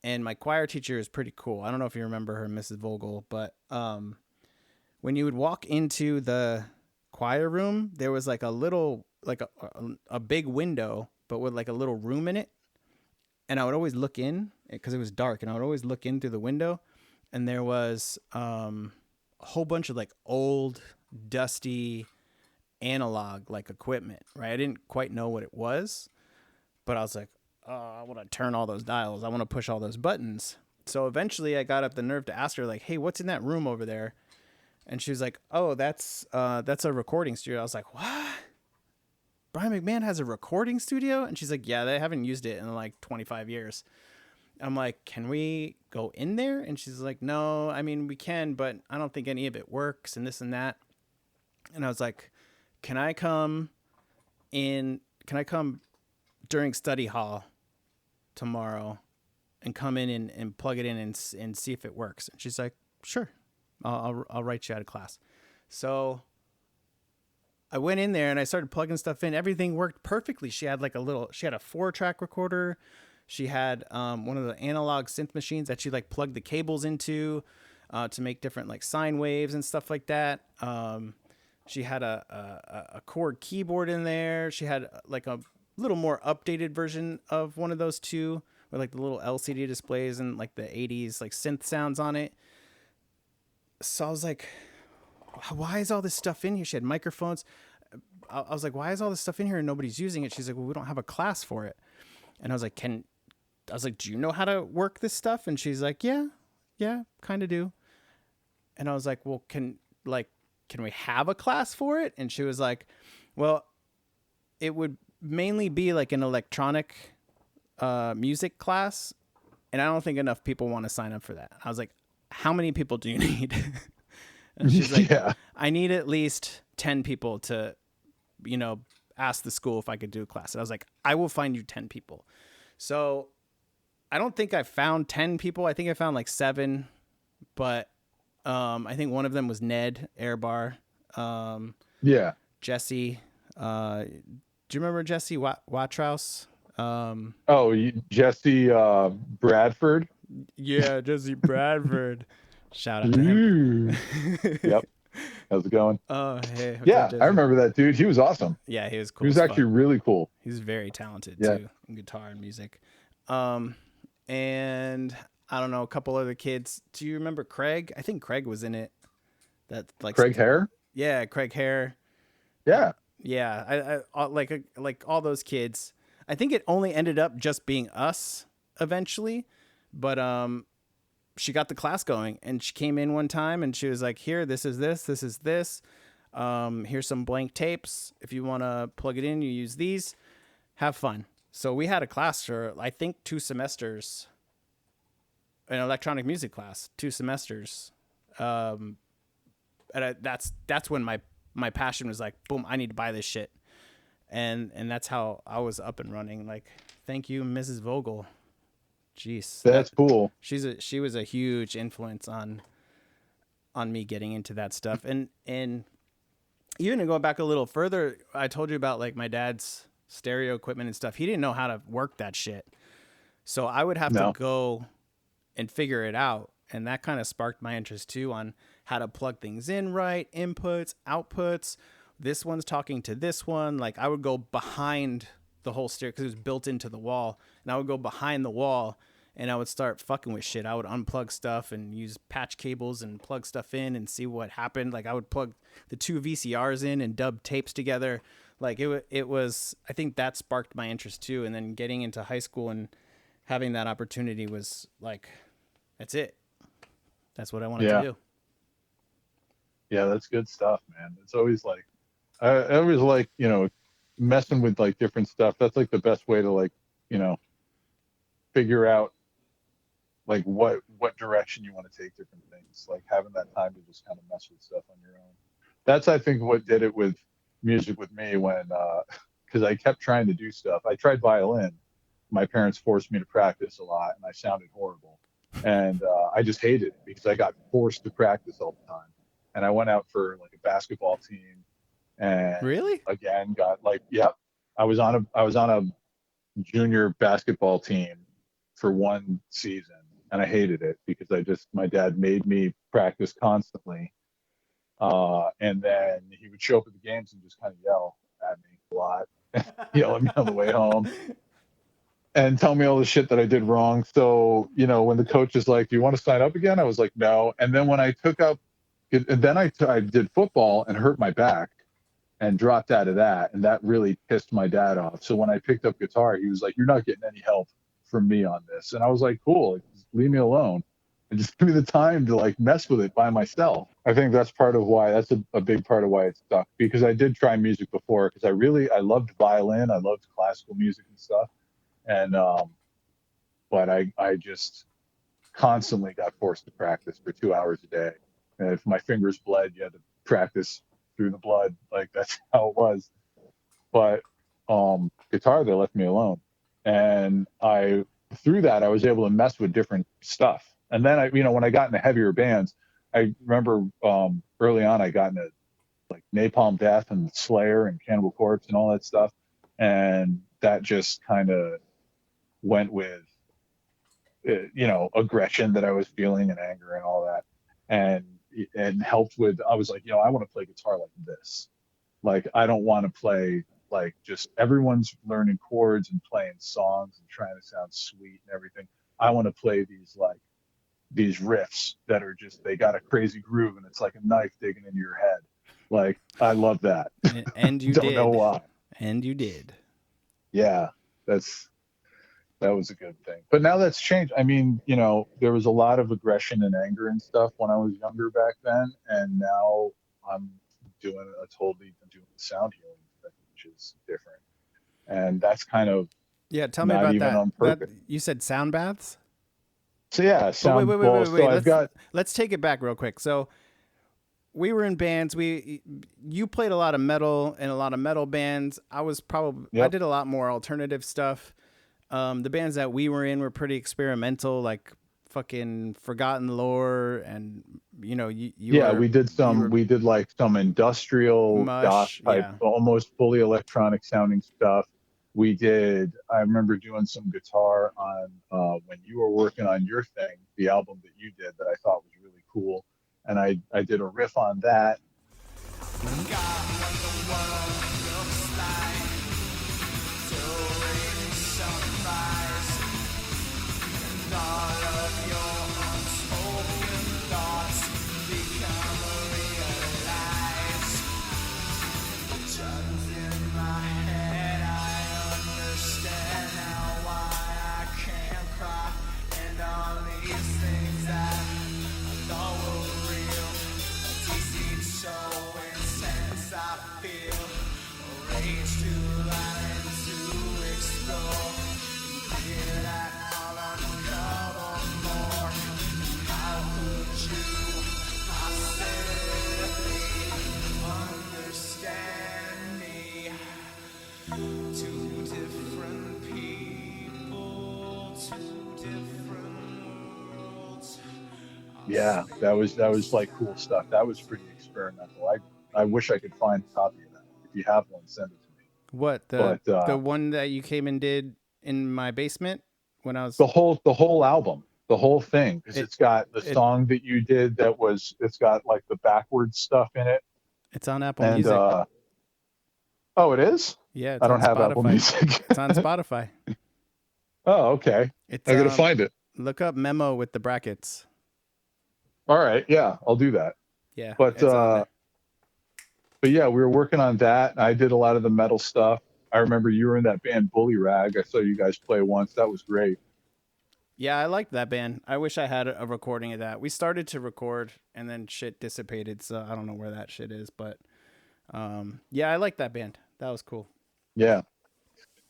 And my choir teacher is pretty cool. I don't know if you remember her, Mrs. Vogel, but when you would walk into the choir room, there was like a little, like a big window, but with like a little room in it. And I would always look in because it was dark, and I would always look in through the window, and there was a whole bunch of like old, dusty analog like equipment, right? I didn't quite know what it was, but I was like, I want to turn all those dials. I want to push all those buttons. So eventually I got up the nerve to ask her, like, hey, what's in that room over there? And she was like, oh, that's a recording studio. I was like, what? Brian McMahon has a recording studio? And she's like, yeah, they haven't used it in like 25 years. I'm like, can we go in there? And she's like, no, I mean, we can, but I don't think any of it works and this and that. And I was like, can I come during study hall tomorrow and come in and plug it in and see if it works? And she's like, sure, I'll write you out of class. So I went in there and I started plugging stuff in. Everything worked perfectly. She had a 4-track recorder. She had one of the analog synth machines that she like plugged the cables into to make different like sine waves and stuff like that. She had a chord keyboard in there. She had like a little more updated version of one of those two with like the little LCD displays and like the 80s like synth sounds on it. So I was like, why is all this stuff in here? She had microphones. I was like, why is all this stuff in here and nobody's using it? She's like, well, we don't have a class for it. And I was like, do you know how to work this stuff? And she's like, yeah, kind of do. And I was like, well, can we have a class for it? And she was like, well, it would mainly be like an electronic music class, and I don't think enough people want to sign up for that. I was like, how many people do you need? And she's like, I need at least 10 people to, ask the school if I could do a class. And I was like, I will find you 10 people. So I don't think I found 10 people. I think I found like 7, but I think one of them was Ned Airbar. Jesse. Do you remember Jesse Watraus? Jesse Bradford. Yeah, Jesse Bradford. Shout out to him. Yep. How's it going? Oh, hey. Yeah, I remember that dude. He was awesome. Yeah, he was cool. He was actually really cool. He's very talented too in guitar and music. And I don't know, a couple other kids. Do you remember Craig? I think Craig was in it. That like Craig Hare? Yeah, Craig Hare. Yeah. Yeah, I like all those kids. I think it only ended up just being us eventually, but she got the class going, and she came in one time and she was like, here, this is this is this. Here's some blank tapes. If you want to plug it in, you use these. Have fun. So we had a class for, I think, 2 semesters, an electronic music class, 2 semesters. And that's when my passion was like, boom, I need to buy this shit. And that's how I was up and running. Like, thank you, Mrs. Vogel. Jeez. That's cool. She was a huge influence on me getting into that stuff. And even to go back a little further, I told you about like my dad's stereo equipment and stuff. He didn't know how to work that shit. So I would have to go and figure it out. And that kind of sparked my interest too on how to plug things in right, inputs, outputs. This one's talking to this one. Like I would go behind the whole stereo because it was built into the wall. And I would go behind the wall and I would start fucking with shit. I would unplug stuff and use patch cables and plug stuff in and see what happened. Like I would plug the 2 VCRs in and dub tapes together. Like it was, I think that sparked my interest too. And then getting into high school and having that opportunity was like, that's it. That's what I wanted Yeah. to do. Yeah, that's good stuff, man. It's always like, I always like, messing with like different stuff. That's like the best way to like, figure out like what direction you want to take different things. Like having that time to just kind of mess with stuff on your own. That's I think what did it with music with me when because I kept trying to do stuff. I tried violin. My parents forced me to practice a lot, and I sounded horrible. And I just hated it because I got forced to practice all the time. And I went out for like a basketball team, and Really? again got like, yep. I was on a junior basketball team for one season, and I hated it because my dad made me practice constantly, and then he would show up at the games and just kind of yell at me a lot, yell at me on the way home, and tell me all the shit that I did wrong. So, when the coach is like, "Do you want to sign up again?" I was like, "No." And then when I took up, and then I did football and hurt my back and dropped out of that, and that really pissed my dad off. So when I picked up guitar, he was like, "You're not getting any help from me on this." And I was like, "Cool, just leave me alone and just give me the time to like mess with it by myself." I think that's a big part of why it stuck, because I did try music before, because I loved violin, I loved classical music and stuff, and but I just constantly got forced to practice for 2 hours a day, and if my fingers bled, you had to practice through the blood. Like that's how it was. But guitar, they left me alone, and through that I was able to mess with different stuff. And then when I got into heavier bands, I remember early on I got into like Napalm Death and Slayer and Cannibal Corpse and all that stuff, and that just kind of went with aggression that I was feeling and anger and all that, and helped with. I was like, I want to play guitar like this. Like, I don't want to play like just everyone's learning chords and playing songs and trying to sound sweet and everything. I want to play these riffs that are just, they got a crazy groove and it's like a knife digging into your head. Like, I love that. And you Don't did. know why. And you did. Yeah, that was a good thing. But now that's changed. I mean, there was a lot of aggression and anger and stuff when I was younger back then, and now I'm doing sound healing thing, which is different. And that's kind of Tell me not about even that. on purpose. You said sound baths? So yeah, sound. Wait. Let's take it back real quick. So we were in bands. You played a lot of metal and a lot of metal bands. I did a lot more alternative stuff. The bands that we were in were pretty experimental, like fucking Forgotten Lore, and we did like some industrial mush, goth type, almost fully electronic sounding stuff. I remember doing some guitar on when you were working on your thing, the album that you did that I thought was really cool, and I did a riff on that. Yeah, that was like cool stuff. That was pretty experimental. I wish I could find a copy of that. If you have one, send it to me. What, the one that you came and did in my basement when I was the whole album, the whole thing, because it's got the song that you did it's got like the backwards stuff in it. It's on Apple Music. Oh, it is? Yeah, I don't have Apple Music. It's on Spotify. Oh, okay. I gotta find it. Look up Memo with the brackets. All right, yeah, I'll do that. Yeah, but yeah, we were working on that. I did a lot of the metal stuff. I remember you were in that band Bully Rag. I saw you guys play once. That was great. Yeah, I liked that band. I wish I had a recording of that. We started to record and then shit dissipated, so I don't know where that shit is, but yeah, I like that band. That was cool. Yeah.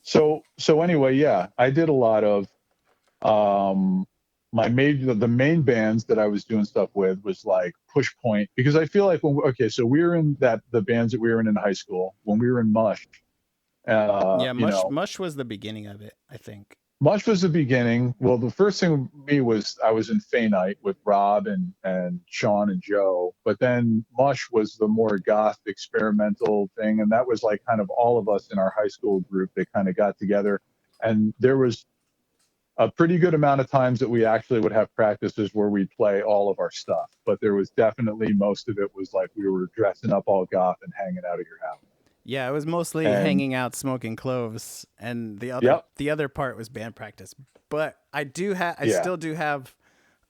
So anyway, yeah, I did a lot of um my major the main bands that I was doing stuff with was like Push Point, because I feel like okay, so we were in the bands that we were in high school when we were in Mush. Yeah, You know, Mush was the beginning of it, I think. Mush was the beginning. Well, the first thing with me was I was in Night with Rob and Sean and Joe, but then Mush was the more goth experimental thing, and that was like kind of all of us in our high school group that kind of got together, and there was a pretty good amount of times that we actually would have practices where we'd play all of our stuff, but there was definitely most of it was like we were dressing up all goth and hanging out at your house. Yeah, it was mostly And hanging out, smoking cloves, and yep, the other part was band practice. But I yeah. still do have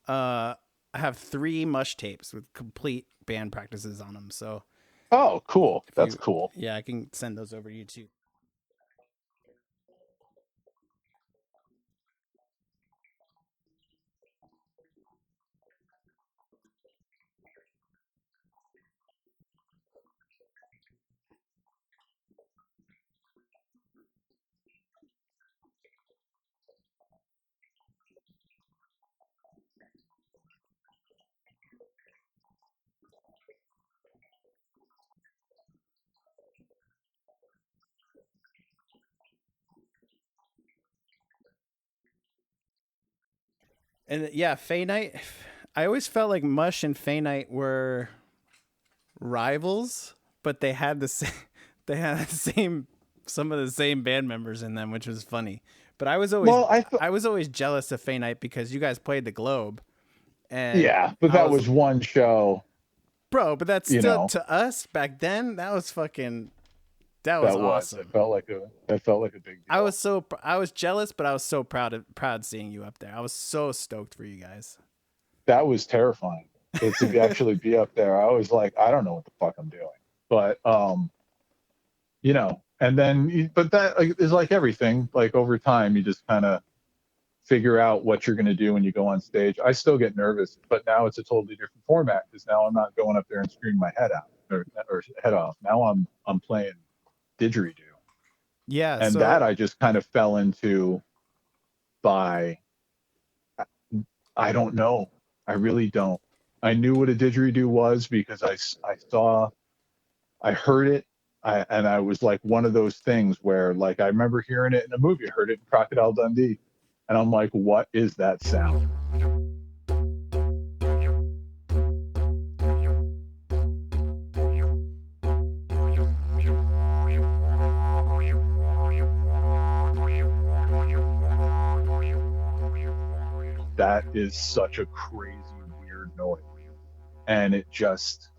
I have 3 Mush tapes with complete band practices on them. So Oh, cool. if That's you cool. yeah, I can send those over to you too. And yeah, Fey Night. I always felt like Mush and Fey Night were rivals, but they had the same, they had the same some of the same band members in them, which was funny. But Well, I thought, I was always jealous of Fey Night because you guys played the Globe, and yeah, but I that was was one show, bro. But that's you still know. to us back then. That was fucking. That was That was. It awesome. felt like a big deal. I was jealous, but I was so proud seeing you up there. I was so stoked for you guys. That was terrifying. To be actually be up there. I was like, I don't know what the fuck I'm doing. But you know, and then but that like, is like everything. Like over time, you just kind of figure out what you're going to do when you go on stage. I still get nervous, but now it's a totally different format because now I'm not going up there and screaming my head out or head off. Now I'm playing didgeridoo, Yeah. and So that I just kind of fell into by I don't know. I really don't. I knew what a didgeridoo was because I saw, I heard it, and I was like one of those things where like I remember hearing it in a movie. I heard it in Crocodile Dundee, and I'm like, what is that sound? That is such a crazy weird noise, and it just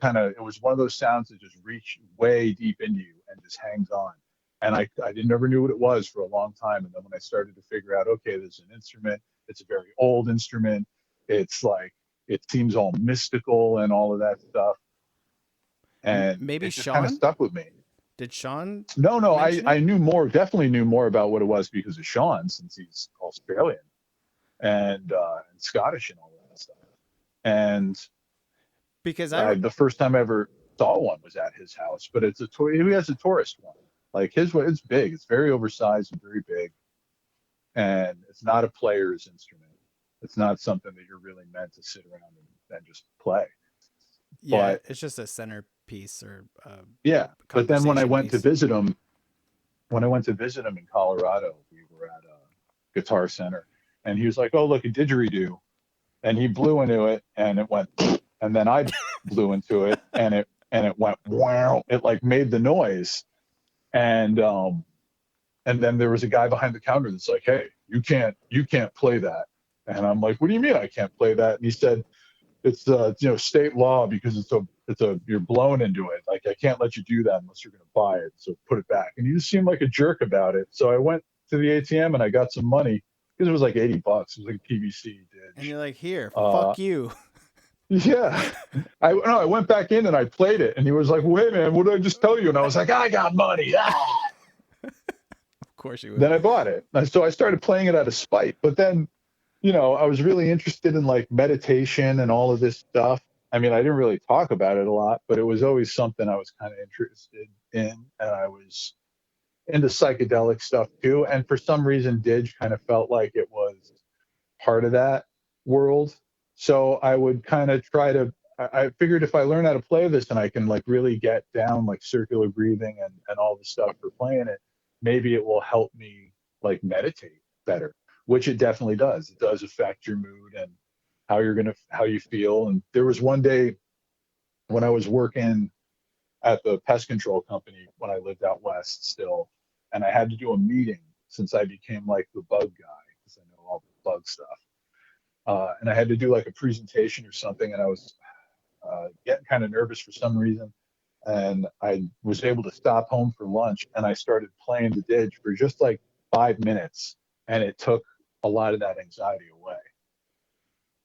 kind of it was one of those sounds that just reached way deep into you and just hangs on. And I didn't never knew what it was for a long time. And then when I started to figure out, okay, there's an instrument, it's a very old instrument. It's like it seems all mystical and all of that stuff. And maybe it just kind of Sean, stuck with me. did Sean No, mention I it? knew more, definitely knew more about what it was because of Sean, since he's Australian and Scottish and all that stuff. And Because the first time I ever saw one was at his house, but it's a toy. He has a tourist one. Like his one, it's big. It's very oversized and very big, and it's not a player's instrument. It's not something that you're really meant to sit around and just play. yeah, But it's just a centerpiece or a yeah, but then conversation piece. when I went to visit him in Colorado, we were at a Guitar Center, and he was like, "Oh, look, a didgeridoo," and he blew into it, and it went, and then I blew into it, and it went wow. It like made the noise, and then there was a guy behind the counter that's like, "Hey, you can't play that," and I'm like, "What do you mean I can't play that?" And he said, "It's state law because it's a you're blown into it. Like I can't let you do that unless you're going to buy it. So put it back." And he just seemed like a jerk about it. So I went to the ATM and I got some money because it was like $80. It was like a PVC And Didge. you're like, here, Uh, fuck you. yeah, I no, I went back in and I played it, and he was like, "Wait, man, what did I just tell you?" And I was like, "I got money." Ah! course you Then would. I bought it. And so I started playing it out of spite. But then, I was really interested in like meditation and all of this stuff. I mean, I didn't really talk about it a lot, but it was always something I was kind of interested in. And I was into psychedelic stuff too. And for some reason, Didge kind of felt like it was part of that world. So I would kind of try to, I figured if I learn how to play this and I can like really get down like circular breathing and all the stuff for playing it, maybe it will help me like meditate better, which it definitely does. It does affect your mood and how you feel. And there was one day when I was working at the pest control company when I lived out west still, and I had to do a meeting since I became like the bug guy because I know all the bug stuff. And I had to do like a presentation or something, and I was getting kind of nervous for some reason. And I was able to stop home for lunch, and I started playing the didge for just like 5 minutes, and it took a lot of that anxiety away.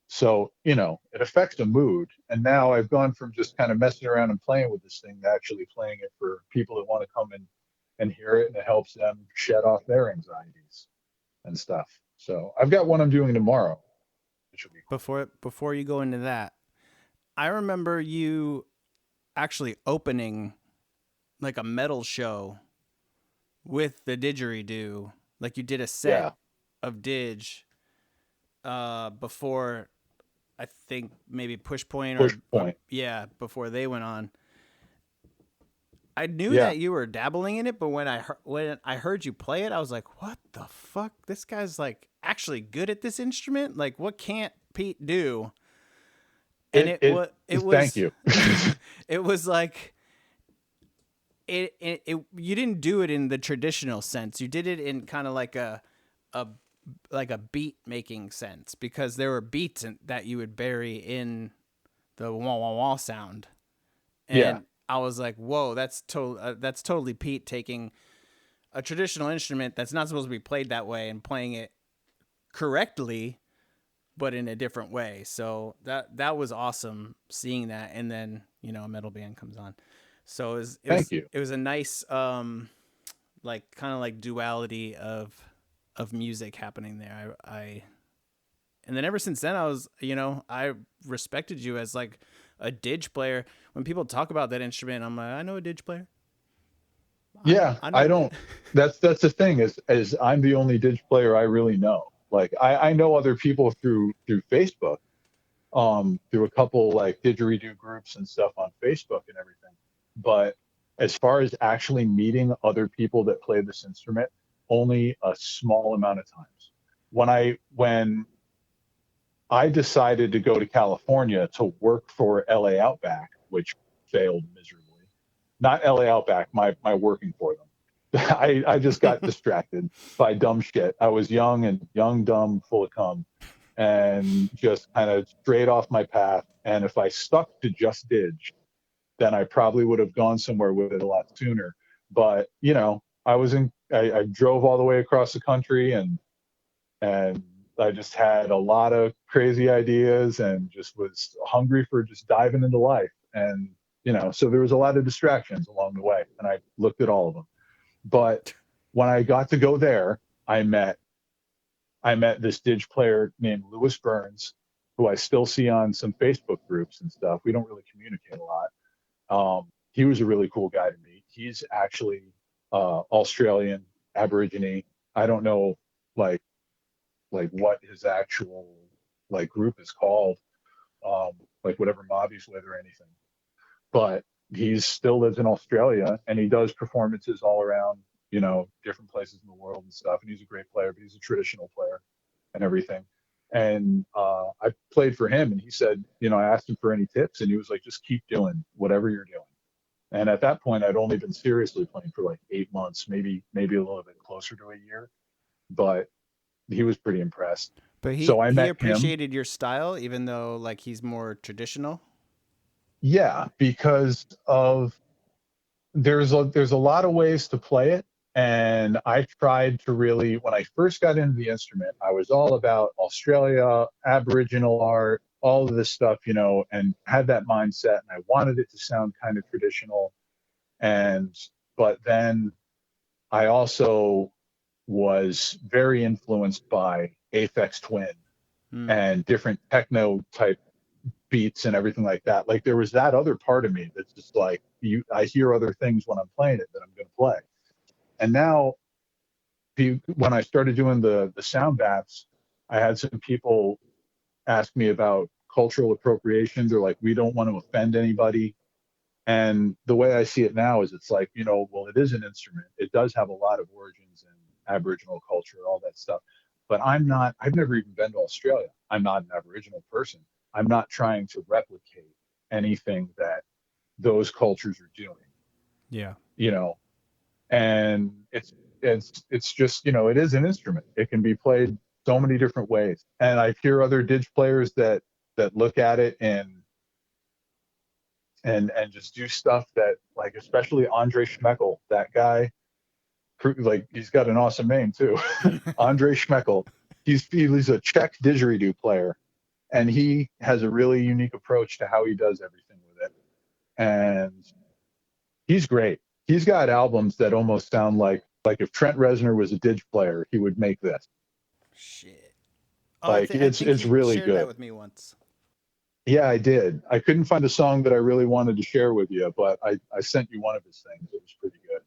So, it affects the mood. And now I've gone from just kind of messing around and playing with this thing to actually playing it for people that want to come in and hear it, and it helps them shed off their anxieties and stuff. So I've got one I'm doing tomorrow, which will be cool. Before you go into that, I remember you actually opening like a metal show with the didgeridoo. Like you did a set Yeah, of didge before I think maybe Push Point push or point. yeah, before they went on. I knew Yeah, that you were dabbling in it, but when I heard you play it, I was like, "What the fuck? This guy's like actually good at this instrument. Like, what can't Pete do?" And it thank was you. it was like it you didn't do it in the traditional sense. You did it in kind of like a like a beat making sense because there were beats that you would bury in the wah wah wah sound. Yeah, And I was like, "Whoa, that's totally Pete taking a traditional instrument that's not supposed to be played that way and playing it correctly, but in a different way." So that was awesome seeing that. And then a metal band comes on, so thank you. it was a nice like kind of like duality of music happening there. I and then ever since then I respected you as like a didge player. When people talk about that instrument, I'm like, I know a didge player. Yeah, I know I a did. don't. That's the thing is I'm the only didge player I really know. Like I know other people through Facebook, through a couple like didgeridoo groups and stuff on Facebook and everything. But as far as actually meeting other people that play this instrument, only a small amount of times. When I decided to go to California to work for LA Outback, which failed miserably. Not LA Outback, my working for them. I just got distracted by dumb shit. I was young, dumb, full of cum, and just kind of strayed off my path. And if I stuck to just Didge, then I probably would have gone somewhere with it a lot sooner. But I drove all the way across the country, and I just had a lot of crazy ideas and just was hungry for just diving into life. And so there was a lot of distractions along the way, and I looked at all of them. But when I got to go there, I met this Didge player named Lewis Burns, who I still see on some Facebook groups and stuff. We don't really communicate a lot. He was a really cool guy to meet. He's actually Australian Aborigine. I don't know like what his actual like group is called, um, like whatever mob he's with or anything. But he still lives in Australia, and he does performances all around, different places in the world and stuff. And he's a great player, but he's a traditional player and everything. And I played for him, and he said, I asked him for any tips, and he was like, just keep doing whatever you're doing. And at that point, I'd only been seriously playing for like 8 months, maybe a little bit closer to a year, but he was pretty impressed. But So I he met him. appreciated your style, even though like he's more traditional. Yeah, because of there's a lot of ways to play it, and I tried to really when I first got into the instrument, I was all about Australia, Aboriginal art, all of this stuff, and had that mindset, and I wanted it to sound kind of traditional. And but then I also was very influenced by Aphex Twin Hmm. and different techno type beats and everything like that. Like there was that other part of me that's just like I hear other things when I'm playing it that I'm going to play. And now, when I started doing the sound baths, I had some people ask me about cultural appropriation. They're like, we don't want to offend anybody. And the way I see it now is it's like, well, it is an instrument. It does have a lot of origins in Aboriginal culture, all that stuff. But I've never even been to Australia. I'm not an Aboriginal person. I'm not trying to replicate anything that those cultures are doing, Yeah. you know, and it's just, it is an instrument. It can be played so many different ways. And I hear other didge players that look at it and just do stuff that, like, especially Andre Schmeckel, that guy, like, he's got an awesome name too. Andre Schmeckel. He's a Czech didgeridoo player, and he has a really unique approach to how he does everything with it. And he's great. He's got albums that almost sound like if Trent Reznor was a didge player, he would make this. Shit. Oh, Like I it's think it's you really shared that good. with me once. Yeah, I did. I couldn't find a song that I really wanted to share with you, but I sent you one of his things. It was pretty good.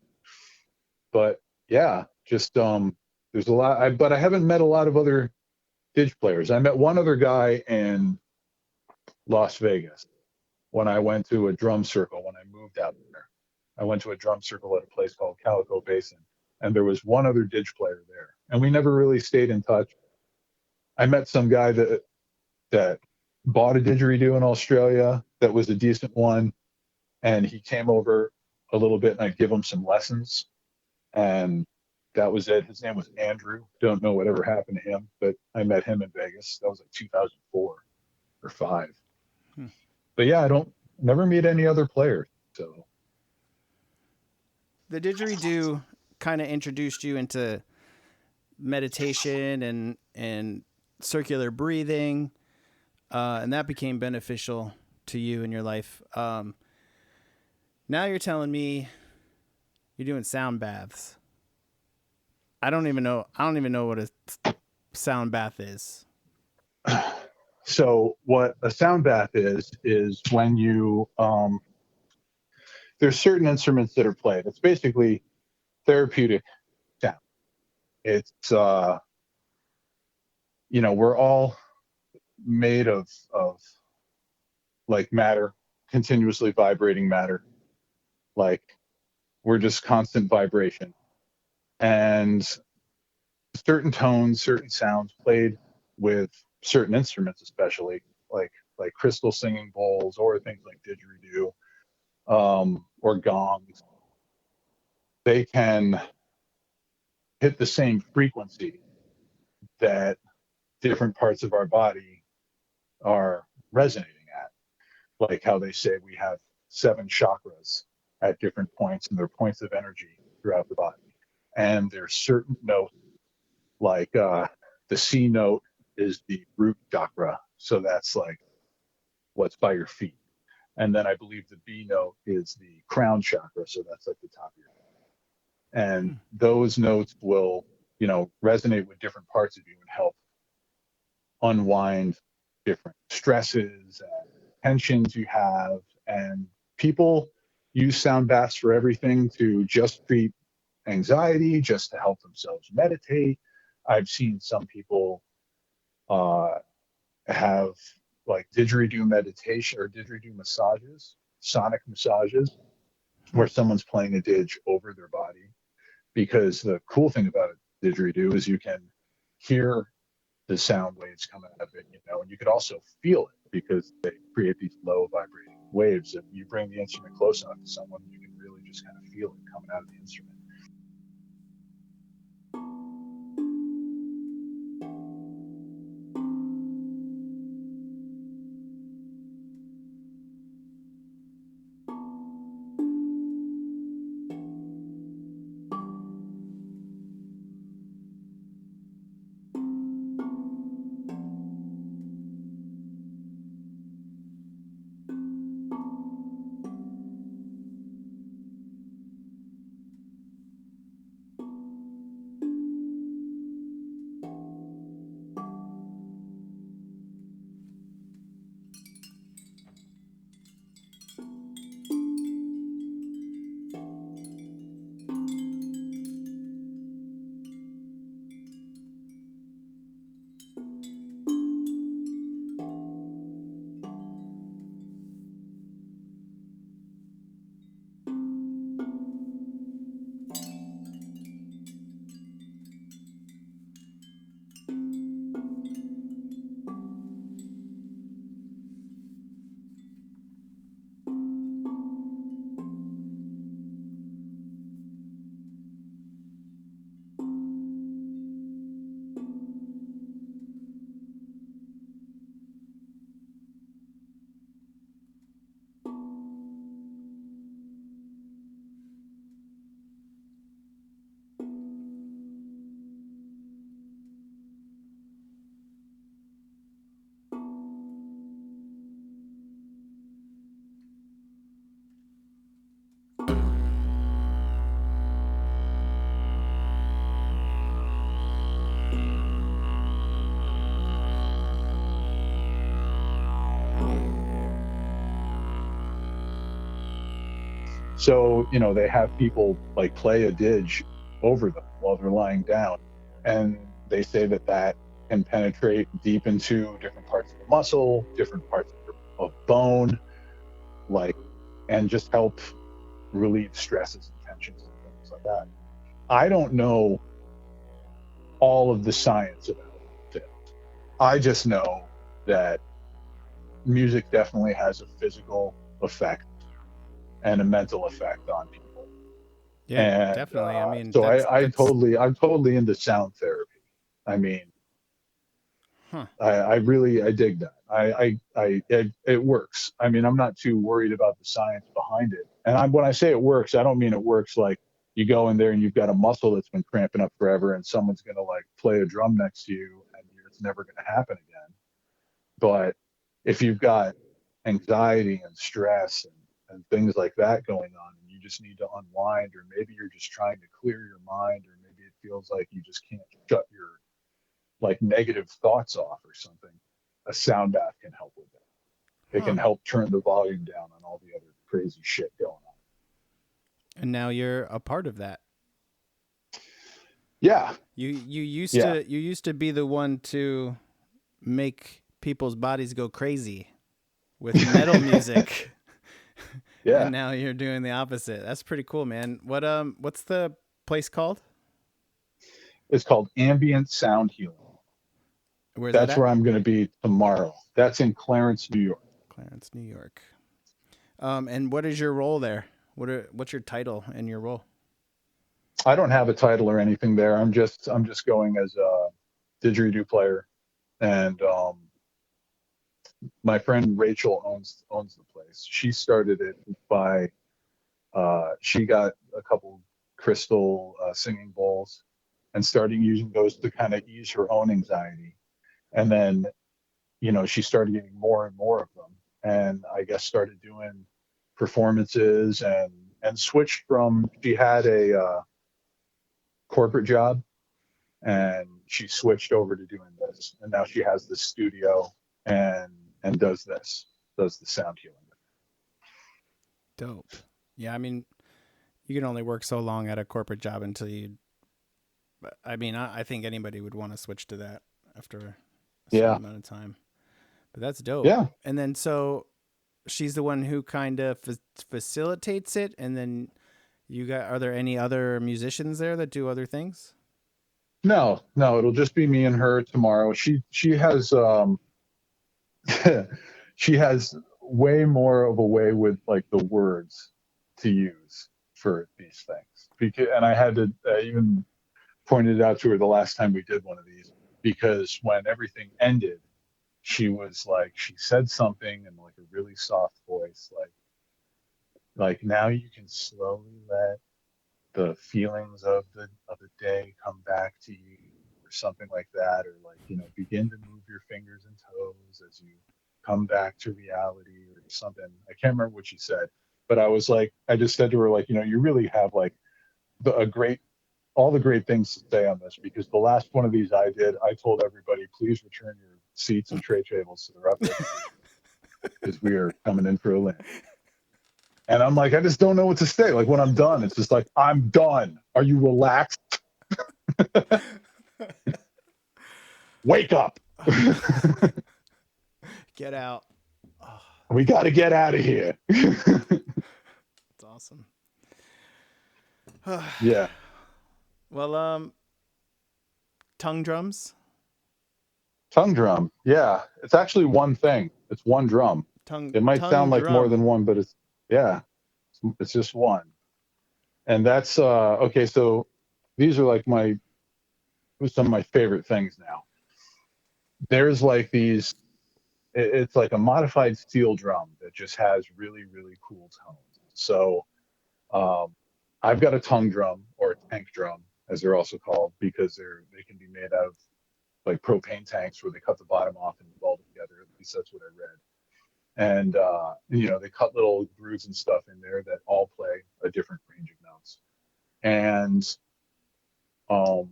But yeah, just there's a lot. But I haven't met a lot of other didge players. I met one other guy in Las Vegas when I went to a drum circle when I moved out there. I went to a drum circle at a place called Calico Basin, and there was one other didge player there, and we never really stayed in touch. I met some guy that bought a didgeridoo in Australia that was a decent one, and he came over a little bit, and I'd give him some lessons, and that was it. His name was Andrew. Don't know whatever happened to him, but I met him in Vegas. That was like 2004 or five. Hmm. But yeah, I don't never meet any other players. So The didgeridoo kind of introduced you into meditation and circular breathing, and that became beneficial to you in your life. Now you're telling me you're doing sound baths. I don't even know. I don't even know what a sound bath is. so what a sound bath is when you there's certain instruments that are played. It's basically therapeutic sound. It's we're all made of like matter, continuously vibrating matter. Like we're just constant vibration. And certain tones, certain sounds played with certain instruments, especially like crystal singing bowls or things like didgeridoo, or gongs, they can hit the same frequency that different parts of our body are resonating at. Like how they say we have 7 chakras at different points, and they're points of energy throughout the body. And there's certain notes, like the C note is the root chakra, so that's like what's by your feet. And then I believe the B note is the crown chakra, so that's like the top of your head. And those notes will, resonate with different parts of you and help unwind different stresses and tensions you have. And people use sound baths for everything, to just treat anxiety, just to help themselves meditate. I've seen some people uh, have like didgeridoo meditation or didgeridoo massages, sonic massages, where someone's playing a didge over their body. Because the cool thing about a didgeridoo is you can hear the sound waves coming out of it, and you could also feel it because they create these low vibrating waves. If you bring the instrument close enough to someone, you can really just kind of feel it coming out of the instrument. So, they have people like play a didge over them while they're lying down. And they say that that can penetrate deep into different parts of the muscle, different parts of bone, like, and just help relieve stresses and tensions and things like that. I don't know all of the science about it. I just know that music definitely has a physical effect and a mental effect on people. Yeah, And definitely. I mean, so that's I'm totally into sound therapy. I mean, huh. I dig that. It works. I mean, I'm not too worried about the science behind it. And when I say it works, I don't mean it works like you go in there and you've got a muscle that's been cramping up forever and someone's going to like play a drum next to you and it's never going to happen again. But if you've got anxiety and stress and things like that going on, and you just need to unwind, or maybe you're just trying to clear your mind, or maybe it feels like you just can't shut your like negative thoughts off or something, a sound bath can help with that. It huh. can help turn the volume down on all the other crazy shit going on. And now you're a part of that. Yeah, yeah, You used to be the one to make people's bodies go crazy with metal music. yeah. And now you're doing the opposite. That's pretty cool, man. What's the place called? It's called ambient sound healing. Where's that That's at? where I'm going to be tomorrow. That's in Clarence, New York. Clarence, New York. And what is your role there? What's your title and your role? I don't have a title or anything there. I'm just going as a didgeridoo player, and my friend Rachel owns the place. She started it by she got a couple crystal singing bowls and starting using those to kind of ease her own anxiety, and then she started getting more and more of them, and I guess started doing performances and switched from she had a corporate job and she switched over to doing this and now she has this studio and does the sound healing. Dope. Yeah, I mean, you can only work so long at a corporate job until you. I mean, I think anybody would want to switch to that after a certain Yeah, amount of time. But that's dope. yeah. And then so she's the one who kind of facilitates it, and then you got. Are there any other musicians there that do other things? No, it'll just be me and her tomorrow. She has she has way more of a way with like the words to use for these things because and I had to even pointed it out to her the last time we did one of these because when everything ended she was like she said something in like a really soft voice like now you can slowly let the feelings of the day come back to you or something like that or like begin to move your fingers and toes as you come back to reality or something. I can't remember what she said, but I was like I just said to her like you really have like a great all the great things to say on this because the last one of these I did, I told everybody, please return your seats and tray tables to their upright position because we are coming in for a landing. And I'm like, I just don't know what to say. Like when I'm done, it's just like, I'm done. Are you relaxed? Wake up. Get out. Oh, We got to get out of here. that's awesome. Yeah. Well, tongue drums. Tongue drum. Yeah. It's actually one thing. It's one drum. It might Tongue sound like more drum. than one, but yeah, it's just one. And that's, okay. So these are like some of my favorite things now. There's like these, it's like a modified steel drum that just has really, really cool tones. So um, I've got a tongue drum or a tank drum, as they're also called, because they can be made out of like propane tanks where they cut the bottom off and weld it together. At least that's what I read. And they cut little grooves and stuff in there that all play a different range of notes. And um,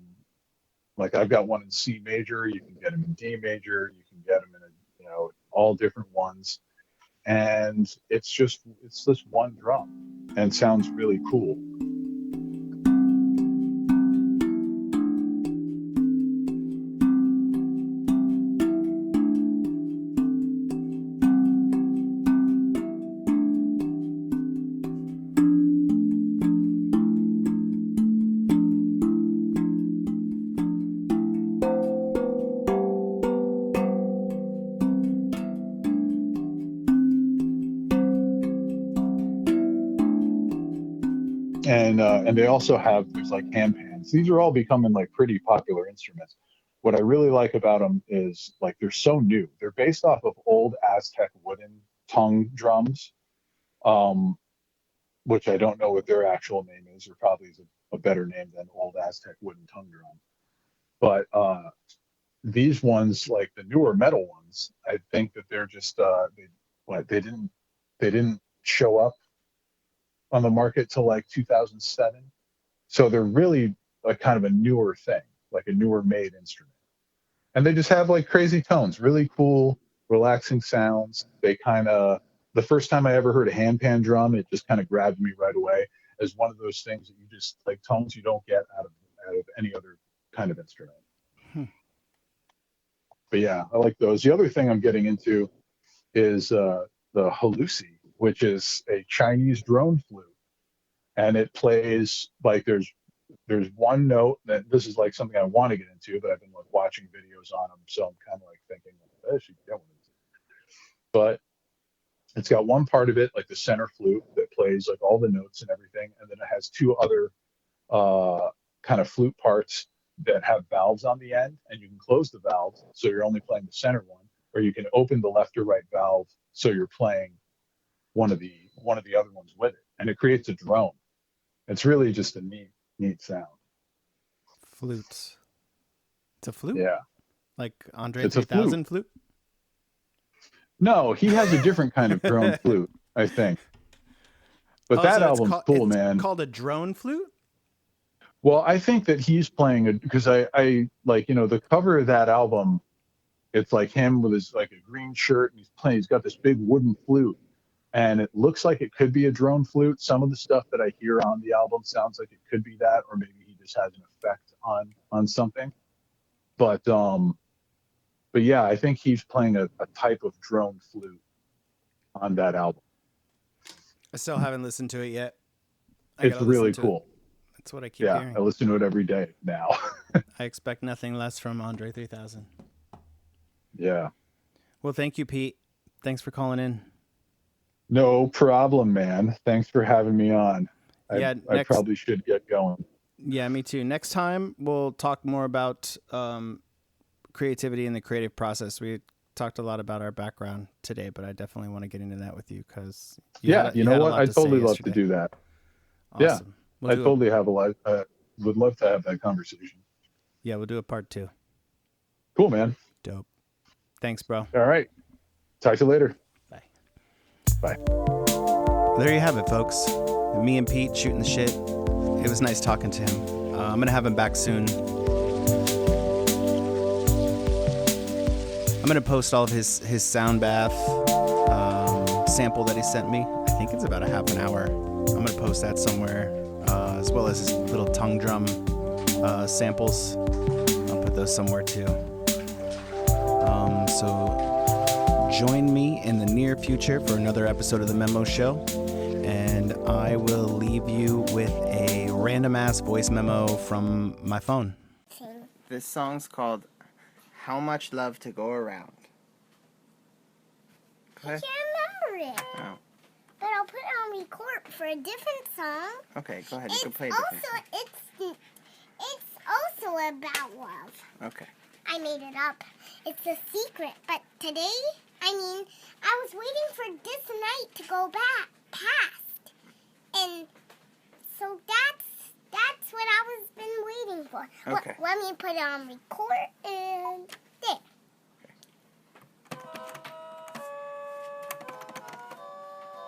like I've got one in C major. You can get them in D major. You can get them in all different ones, and it's this one drum, and sounds really cool. And they also have, there's like hand pans. These are all becoming like pretty popular instruments. What I really like about them is like they're so new. They're based off of old Aztec wooden tongue drums, um, which I don't know what their actual name is, or probably is a better name than old Aztec wooden tongue drum. But these ones, like the newer metal ones, I think that they're just they didn't show up on the market till like 2007. So they're really like kind of a newer thing, like a newer made instrument. And they just have like crazy tones, really cool, relaxing sounds. They kind of, the first time I ever heard a handpan drum, it just kind of grabbed me right away as one of those things that you just like tones you don't get out of any other kind of instrument. But yeah, I like those. The other thing I'm getting into is the halusi, which is a Chinese drone flute, and it plays like there's one note that this is like something I want to get into, but I've been like watching videos on them, so I'm kind of like thinking I should get one of these. But it's got one part of it, like the center flute, that plays like all the notes and everything, and then it has two other kind of flute parts that have valves on the end, and you can close the valves so you're only playing the center one, or you can open the left or right valve so you're playing one of the other ones with it, and it creates a drone. It's really just a neat sound. Flutes. It's a flute? Yeah. Like Andre It's a 3000 flute? No, he has a different kind of drone flute, I think. But that so album's cool, man. It's called a drone flute? Well, I think that he's playing it because I like, the cover of that album, it's like him with his like a green shirt, and he's got this big wooden flute, and it looks like it could be a drone flute. Some of the stuff that I hear on the album sounds like it could be that, or maybe he just has an effect on something. But yeah, I think he's playing a type of drone flute on that album. I still haven't listened to it yet. It's really cool. That's what I keep hearing. I listen to it every day now. I expect nothing less from Andre 3000. Yeah. Well, thank you, Pete. Thanks for calling in. No problem, man. Thanks for having me on. I probably should get going. Yeah, me too. Next time, we'll talk more about creativity and the creative process. We talked a lot about our background today, but I definitely want to get into that with you because you know what? I'd totally love to do that. Awesome. Yeah. I totally have a lot. Would love to have that conversation. Yeah, we'll do a part 2. Cool, man. Dope. Thanks, bro. All right. Talk to you later. Bye. Bye. There you have it, folks. Me and Pete shooting the shit. It was nice talking to him. I'm going to have him back soon. I'm going to post all of his sound bath sample that he sent me. I think it's about a half an hour. I'm going to post that somewhere. As well as his little tongue drum samples. I'll put those somewhere too. So join me in the near future for another episode of the Memo Show, and I will leave you with a random ass voice memo from my phone. This song's called How Much Love to Go Around. I can't remember it. Oh. But I'll put it on record for a different song. Okay, go ahead. You can play a different song. It's also about love. Okay. I made it up. It's a secret. But today, I was waiting for this night to go past. And so that's what I was been waiting for. Okay. Let me put it on record and there.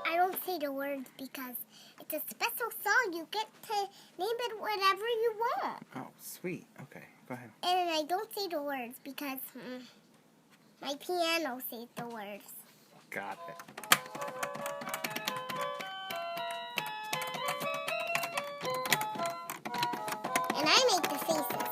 I don't say the words because it's a special song. You get to name it whatever you want. Oh, sweet. Okay, go ahead. And I don't say the words because My piano says the words. Got it. And I make the faces.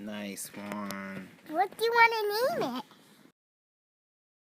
Nice one. What do you want to name it?